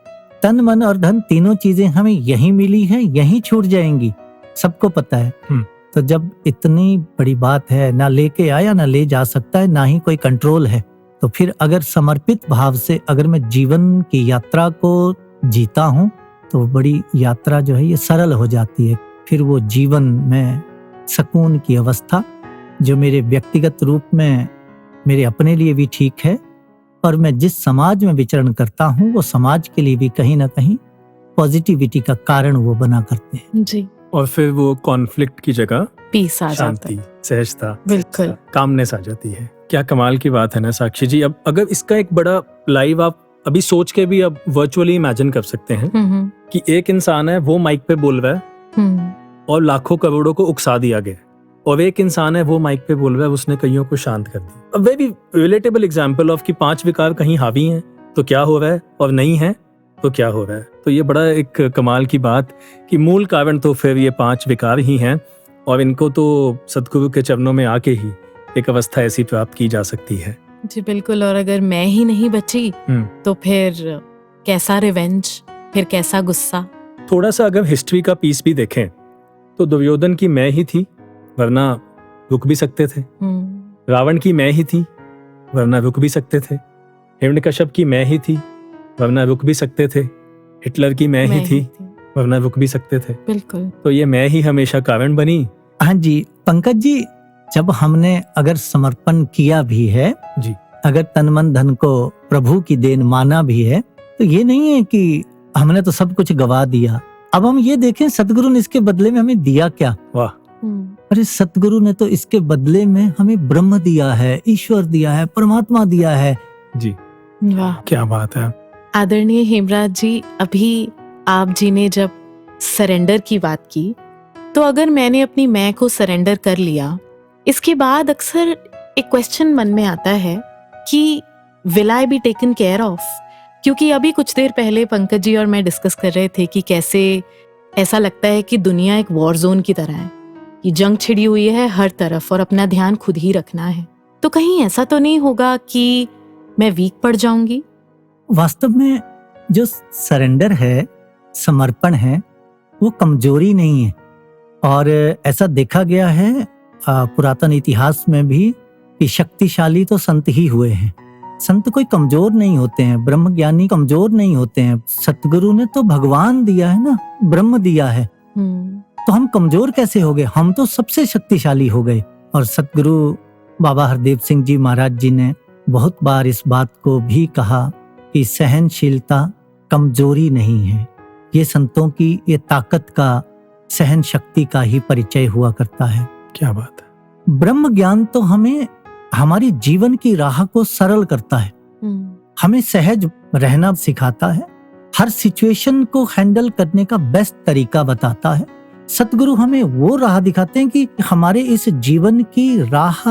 तन मन और धन तीनों चीजें हमें यही मिली है, यही छूट जाएंगी, सबको पता है। तो जब इतनी बड़ी बात है, ना लेके आया ना ले जा सकता है, ना ही कोई कंट्रोल है, तो फिर अगर समर्पित भाव से अगर मैं जीवन की यात्रा को जीता हूँ तो बड़ी यात्रा जो है ये सरल हो जाती है। फिर वो जीवन में सुकून की अवस्था जो मेरे व्यक्तिगत रूप में मेरे अपने लिए भी ठीक है, और मैं जिस समाज में विचरण करता हूँ वो समाज के लिए भी कहीं ना कहीं पॉजिटिविटी का कारण वो बना करते हैं जी। और फिर वो कॉन्फ्लिक्ट की जगह पीस आ जाता शांति, है, सहजता, बिल्कुल कामनेस आ जाती है। क्या कमाल की बात है ना साक्षी जी। अब अगर इसका एक बड़ा लाइव आप अभी सोच के भी अब वर्चुअली इमेजिन कर सकते हैं कि एक इंसान है, वो माइक पे बोल रहा है और लाखों करोड़ों को उकसा दिया गया, और एक इंसान है वो माइक पे बोल रहा है, उसने कईयों को शांत कर दिया। अब वेरी रिलेटेबल एग्जांपल ऑफ कि 5 विकार कहीं हावी हैं तो क्या हो रहा है, और नहीं है तो क्या हो रहा है। तो ये बड़ा एक कमाल की बात कि मूल कारण तो फिर ये 5 विकार ही हैं, और इनको तो सदगुरु के चरणों में आके ही एक अवस्था ऐसी प्राप्त की जा सकती है। जी बिल्कुल। और अगर मैं ही नहीं बची तो फिर कैसा रिवेंज, फिर कैसा गुस्सा। थोड़ा सा अगर हिस्ट्री का पीस भी देखें तो दुर्योधन की मैं ही थी, वरना रुक भी सकते थे। रावण की मैं ही थी, वरना रुक भी सकते थे। हिरण्यकश्यप की मैं ही थी, वरना रुक भी सकते थे। हिटलर की मैं ही थी, वरना रुक भी सकते थे। बिल्कुल। तो ये मैं ही हमेशा कारण बनी। हाँ जी पंकज जी, जब हमने अगर समर्पण किया भी है जी, अगर तन मन धन को प्रभु की देन माना भी है, तो ये नहीं है कि हमने तो सब कुछ गवा दिया। अब हम ये देखें सतगुरु ने इसके बदले में हमें दिया क्या। वाह, अरे सतगुरु ने तो इसके बदले में हमें ब्रह्म दिया है, ईश्वर दिया है, परमात्मा दिया है जी। वाह, क्या बात है। आदरणीय हेमराज जी, अभी आप जी ने जब सरेंडर की बात की, तो अगर मैंने अपनी मैं को सरेंडर कर लिया, इसके बाद अक्सर एक क्वेश्चन मन में आता है कि will I be taken care of. क्योंकि अभी कुछ देर पहले पंकज जी और मैं डिस्कस कर रहे थे कि कैसे ऐसा लगता है कि दुनिया एक वॉर जोन की तरह है, कि जंग छिड़ी हुई है हर तरफ और अपना ध्यान खुद ही रखना है। तो कहीं ऐसा तो नहीं होगा कि मैं वीक पड़ जाऊंगी? वास्तव में जो सरेंडर है, समर्पण है, वो कमजोरी नहीं है। और ऐसा देखा गया है पुरातन इतिहास में भी कि शक्तिशाली तो संत ही हुए हैं। संत कोई कमजोर नहीं होते हैं, ब्रह्म ज्ञानी कमजोर नहीं होते हैं। सतगुरु ने तो भगवान दिया है ना, ब्रह्म दिया है, तो हम कमजोर कैसे हो गए? हम तो सबसे शक्तिशाली हो गए। और सतगुरु बाबा हरदेव सिंह जी महाराज जी ने बहुत बार इस बात को भी कहा कि सहनशीलता कमजोरी नहीं है, ये संतों की ये ताकत का, सहन शक्ति का ही परिचय हुआ करता है। क्या बात है। ब्रह्म ज्ञान तो हमें हमारी जीवन की राह को सरल करता है, हमें सहज रहना सिखाता है, हर सिचुएशन को हैंडल करने का बेस्ट तरीका बताता है। सतगुरु हमें वो राह दिखाते हैं कि हमारे इस जीवन की राह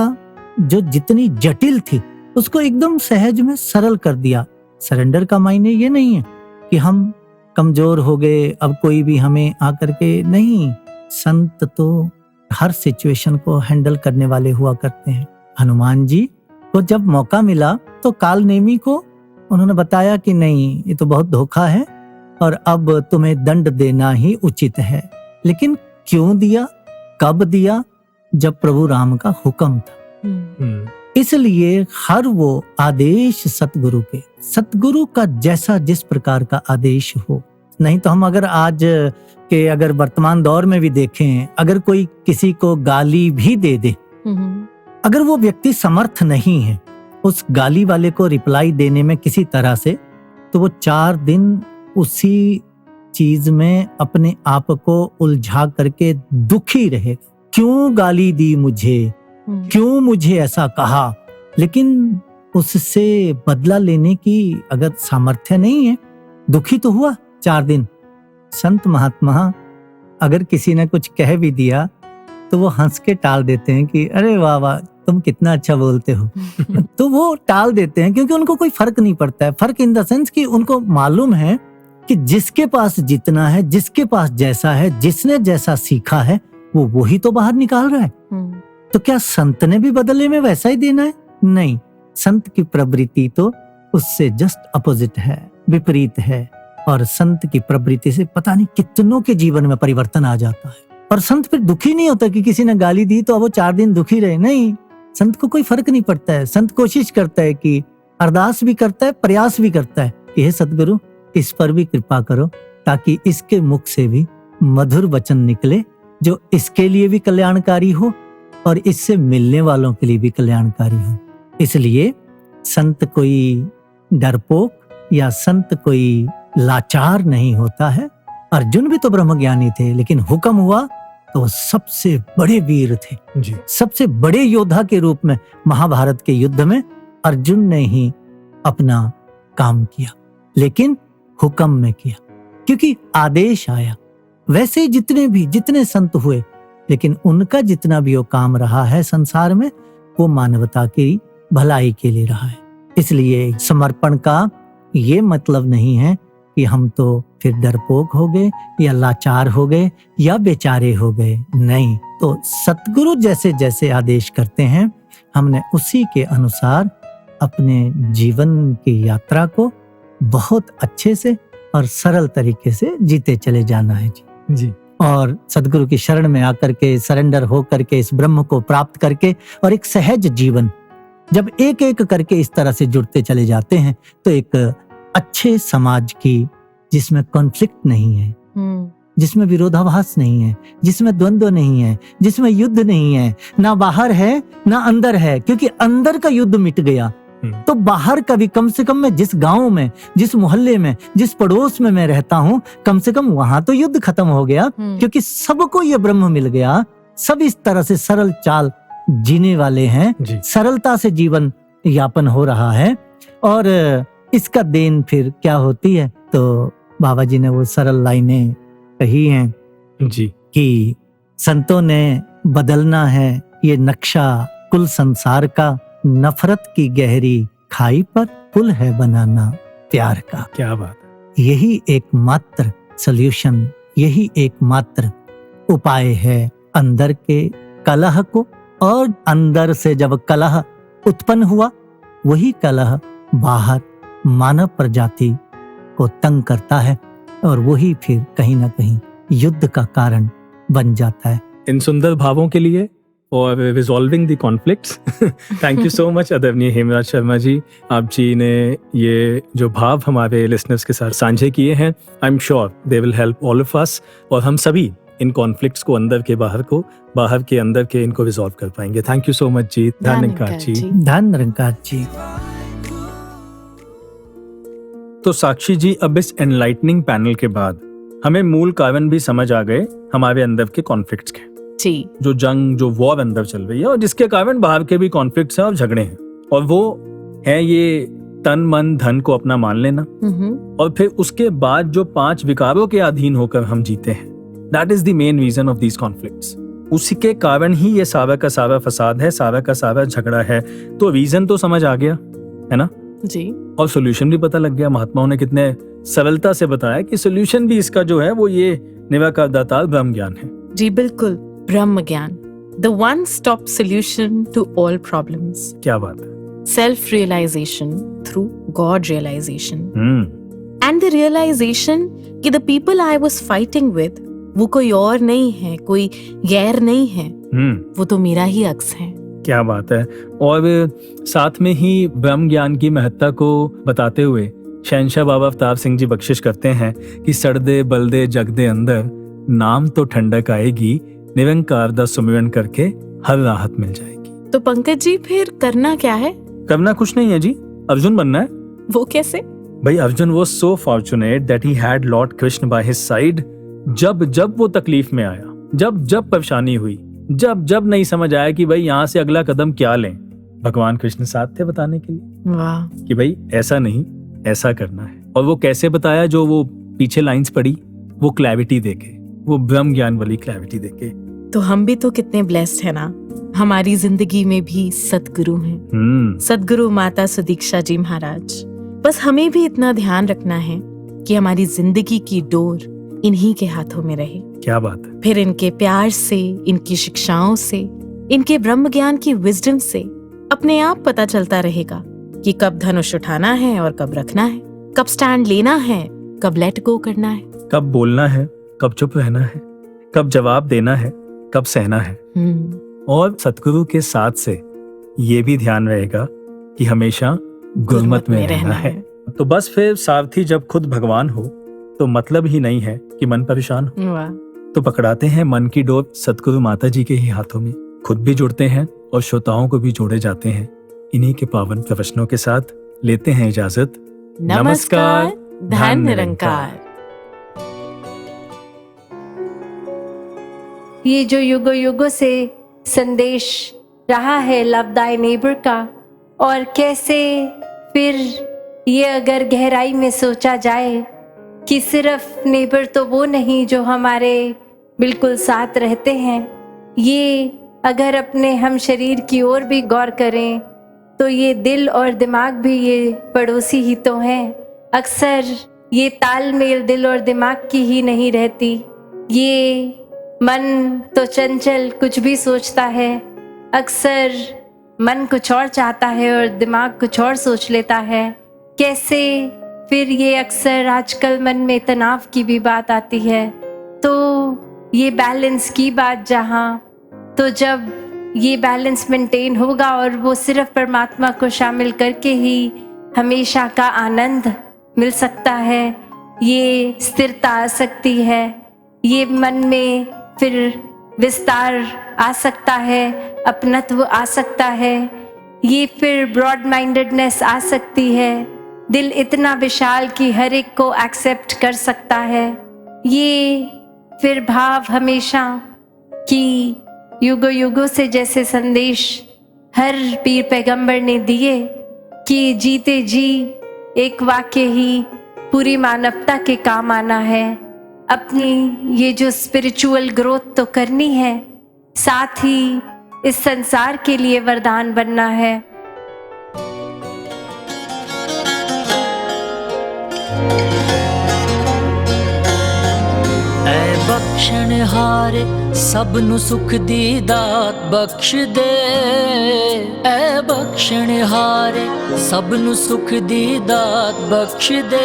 जो जितनी जटिल थी उसको एकदम सहज में सरल कर दिया। सरेंडर का मायने ये नहीं है कि हम कमजोर हो गए, अब कोई भी हमें आकर के नहीं। संत तो हर सिचुएशन को हैंडल करने वाले हुआ करते हैं। हनुमान जी को जब मौका मिला तो काल नेमी को उन्होंने बताया कि नहीं, ये तो बहुत धोखा है और अब तुम्हें दंड देना ही उचित है। लेकिन क्यों दिया, कब दिया? जब प्रभु राम का हुक्म था। इसलिए हर वो आदेश सतगुरु के, सतगुरु का जैसा जिस प्रकार का आदेश हो। नहीं तो हम अगर आज के अगर वर्तमान दौर में भी देखें, अगर कोई किसी को गाली भी दे दे, अगर वो व्यक्ति समर्थ नहीं है उस गाली वाले को रिप्लाई देने में किसी तरह से, तो वो 4 दिन उसी चीज में अपने आप को उलझा करके दुखी रहेगा। क्यों गाली दी मुझे, क्यों मुझे ऐसा कहा? लेकिन उससे बदला लेने की अगर सामर्थ्य नहीं है, दुखी तो हुआ 4 दिन। संत महात्मा अगर किसी ने कुछ कह भी दिया तो वो हंस के टाल देते हैं कि अरे वाह वाह, तुम कितना अच्छा बोलते हो। तो वो टाल देते हैं क्योंकि उनको कोई फर्क नहीं पड़ता है। फर्क इन द सेंस कि उनको मालूम है कि जिसके पास जितना है, जिसके पास जैसा है, जिसने जैसा सीखा है, वो वही तो बाहर निकाल रहा है। तो क्या संत ने भी बदले में वैसा ही देना है? नहीं, संत की प्रवृत्ति तो उससे जस्ट अपोजिट है, विपरीत है। और संत की प्रवृत्ति से पता नहीं कितनों के जीवन में परिवर्तन आ जाता है। और संत फिर दुखी नहीं होता कि किसी ने गाली दी तो अब वो 4 दिन दुखी रहे, नहीं, संत को कोई फर्क नहीं पड़ता है। संत कोशिश करता है कि अरदास भी करता है, प्रयास भी करता है कि हे सतगुरु इस पर भी कृपा करो, ताकि इसके मुख से भी मधुर वचन निकले जो इसके लिए भी कल्याणकारी हो और इससे मिलने वालों के लिए भी कल्याणकारी हो। इसलिए संत कोई डरपोक या संत कोई लाचार नहीं होता है। अर्जुन भी तो ब्रह्मज्ञानी थे, लेकिन हुक्म हुआ तो वो सबसे बड़े वीर थे जी। सबसे बड़े योद्धा के रूप में महाभारत के युद्ध में अर्जुन ने ही अपना काम किया, लेकिन हुक्म में किया, क्योंकि आदेश आया। वैसे ही जितने संत हुए, लेकिन उनका जितना भी वो काम रहा है संसार में, वो मानवता की भलाई के लिए रहा है। इसलिए समर्पण का ये मतलब नहीं है कि हम तो फिर डरपोक हो गए या लाचार हो गए या बेचारे हो गए, नहीं। तो सतगुरु जैसे जैसे आदेश करते हैं, हमने उसी के अनुसार अपने जीवन की यात्रा को बहुत अच्छे से और सरल तरीके से जीते चले जाना है जी। और सतगुरु की शरण में आकर के, सरेंडर हो करके, इस ब्रह्म को प्राप्त करके, और एक सहज जीवन जब एक एक करके इस तरह से जुड़ते चले जाते हैं, तो एक अच्छे समाज की, जिसमें कॉन्फ्लिक्ट नहीं है, जिसमें विरोधाभास नहीं है, जिसमें द्वंद्व नहीं है, जिसमें युद्ध नहीं है, ना बाहर है ना अंदर है, क्योंकि अंदर का युद्ध मिट गया तो बाहर का भी, कम से कम मैं जिस गांव में, जिस मोहल्ले में, जिस पड़ोस में मैं रहता हूं, कम से कम वहां तो युद्ध खत्म हो गया, क्योंकि सबको ये ब्रह्म मिल गया। सब इस तरह से सरल चाल जीने वाले हैं, सरलता से जीवन यापन हो रहा है। और इसका देन फिर क्या होती है, तो बाबा जी ने वो सरल लाइनें कही हैं जी, कि संतों ने बदलना है ये नक्शा कुल संसार का, नफरत की गहरी खाई पर पुल है बनाना प्यार का। क्या बात, यही एकमात्र सॉल्यूशन, यही एकमात्र उपाय है अंदर के कलह को। और अंदर से जब कलह उत्पन्न हुआ, वही कलह बाहर मानव प्रजाति को तंग करता है, और वही फिर कहीं ना कहीं युद्ध का कारण बन जाता है। इन सुंदर भावों के लिए और resolving the conflicts, thank you so much आदरणीय हेमराज शर्मा जी। आप जी ने ये जो भाव हमारे लिसनर्स के साथ साझे किए हैं, I am sure they will help all of us, और हम सभी इन कॉन्फ्लिक्ट्स को अंदर के बाहर को, बाहर के अंदर के, इनको रिजॉल्व कर पाएंगे। थैंक यू सो मच जी। धन निरंकार जी। धन निरंकार जी। तो साक्षी जी, अब इस एनलाइटनिंग पैनल के बाद हमें मूल कारण भी समझ आ गए हमारे अंदर के कॉन्फ्लिक्ट्स के जी। जो जंग, जो वॉर अंदर चल रही है, और जिसके कारण बाहर के भी कॉन्फ्लिक्ट्स हैं और झगड़े हैं, और वो है ये तन मन धन को अपना मान लेना, और फिर उसके बाद जो 5 विकारों के अधीन होकर हम जीते हैं, that is the main reason of these conflicts. उसी के कारण ही ये सारा का सारा फसाद है, सारा का सारा झगड़ा है। तो रीजन तो समझ आ गया है ना जी, और सोल्यूशन भी पता लग गया। महात्माओं ने कितने सरलता से बताया कि सोल्यूशन भी इसका जो है वो ये निराकार दातार ब्रह्म ज्ञान है जी। बिल्कुल, ब्रह्म ज्ञान, the one stop solution to all problems। क्या बात है। Self realization through God realization and the realization कि the people I was fighting with वो कोई और नहीं है, कोई गैर नहीं है, वो तो मेरा ही अक्स है। क्या बात है। और साथ में ही ब्रह्म ज्ञान की महत्ता को बताते हुए शहंशाह बाबा अवतार सिंह जी बख्शिश करते हैं कि सड़दे बलदे जगदे अंदर नाम तो ठंडक आएगी, निरंकार दा सुमिरन करके हर राहत मिल जाएगी। तो पंकज जी, फिर करना क्या है? करना कुछ नहीं है जी, अर्जुन बनना है। वो कैसे? भाई, Arjun was so fortunate that he had Lord Krishna by his side. जब जब वो तकलीफ में आया, जब जब परेशानी हुई, जब जब नहीं समझ आया कि भाई यहाँ से अगला कदम क्या लें, भगवान कृष्ण साथ थे बताने के लिए। वाह। कि भाई ऐसा नहीं, ऐसा करना है। और वो कैसे बताया, जो वो पीछे लाइंस पड़ी, वो क्लैरिटी देके, वो ब्रह्म ज्ञान वाली क्लैरिटी देके। तो हम भी तो कितने ब्लेस्ड है ना, हमारी जिंदगी में भी सतगुरु हैं। सतगुरु माता सुदीक्षा जी महाराज। बस हमें भी इतना ध्यान रखना है कि हमारी जिंदगी की डोर इन्हीं के हाथों में रहे। क्या बात है। फिर इनके प्यार से, इनकी शिक्षाओं से, इनके ब्रह्म ज्ञान की विजडम से अपने आप पता चलता रहेगा कि कब धनुष उठाना है और कब रखना है, कब स्टैंड लेना है, कब लेट गो करना है, कब बोलना है, कब चुप रहना है, कब जवाब देना है, कब सहना है। और सतगुरु के साथ से ये भी ध्यान रहेगा कि हमेशा गुरमत में रहना है। तो बस फिर सारथी जब खुद भगवान हो तो मतलब ही नहीं है कि मन परेशान हो। तो पकड़ाते हैं मन की डोर सतगुरु माता जी के ही हाथों में, खुद भी जुड़ते हैं और श्रोताओं को भी जोड़े जाते हैं। इन्हीं के पावन प्रवचनों के साथ लेते हैं इजाजत। नमस्कार, ध्यान निरंकार। ये जो युगों युगों से संदेश रहा है लव दाई नेबर का, और कैसे फिर ये अगर गहराई में सोचा जाए कि सिर्फ नेबर तो वो नहीं जो हमारे बिल्कुल साथ रहते हैं, ये अगर अपने हम शरीर की ओर भी गौर करें तो ये दिल और दिमाग भी ये पड़ोसी ही तो हैं। अक्सर ये तालमेल दिल और दिमाग की ही नहीं रहती। ये मन तो चंचल कुछ भी सोचता है, अक्सर मन कुछ और चाहता है और दिमाग कुछ और सोच लेता है। कैसे फिर ये अक्सर आजकल मन में तनाव की भी बात आती है। तो ये बैलेंस की बात जहाँ, तो जब ये बैलेंस मेंटेन होगा और वो सिर्फ परमात्मा को शामिल करके ही हमेशा का आनंद मिल सकता है, ये स्थिरता आ सकती है, ये मन में फिर विस्तार आ सकता है, अपनत्व आ सकता है, ये फिर ब्रॉड माइंडेडनेस आ सकती है, दिल इतना विशाल कि हर एक को एक्सेप्ट कर सकता है। ये फिर भाव हमेशा कि युगों युगों से जैसे संदेश हर पीर पैगंबर ने दिए कि जीते जी एक वाक्य ही पूरी मानवता के काम आना है। अपनी ये जो स्पिरिचुअल ग्रोथ तो करनी है, साथ ही इस संसार के लिए वरदान बनना है। बख्शणहारे सबनु सुख दी दात बख्श दे, ऐ बख्शणहारे सबनु सुख दी दात बख्श दे।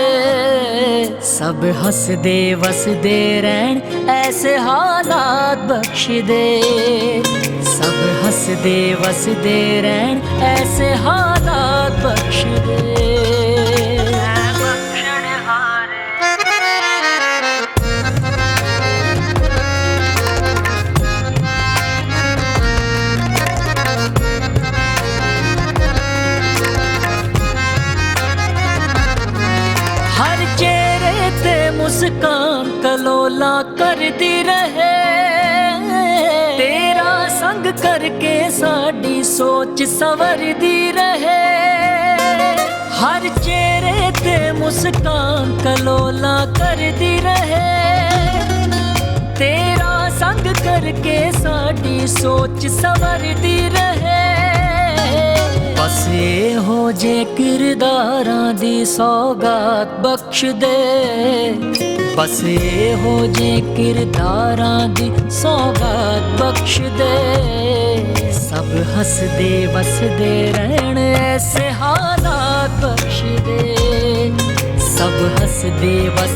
सब हंस दे वस दे रहन ऐसे हालात बख्श दे, सब हंस दे वस दे रहन ऐसे हालात बख्श दे। मुस्कान कलोला कर दी रहे, तेरा संग करके साड़ी सोच संवर दी रहे। हर चेहरे ते मुस्कान कलोला कर दी रहे, तेरा संग करके साड़ी सोच संवर दी रहे। बस ये हो जे किरदारां दी सौगात बख्श दे, बस ये हो जे किरदारां दी सौगात बख्श दे। सब हंस दे वस दे रहन ऐसे हालात बख्श दे, सब हंस दे वस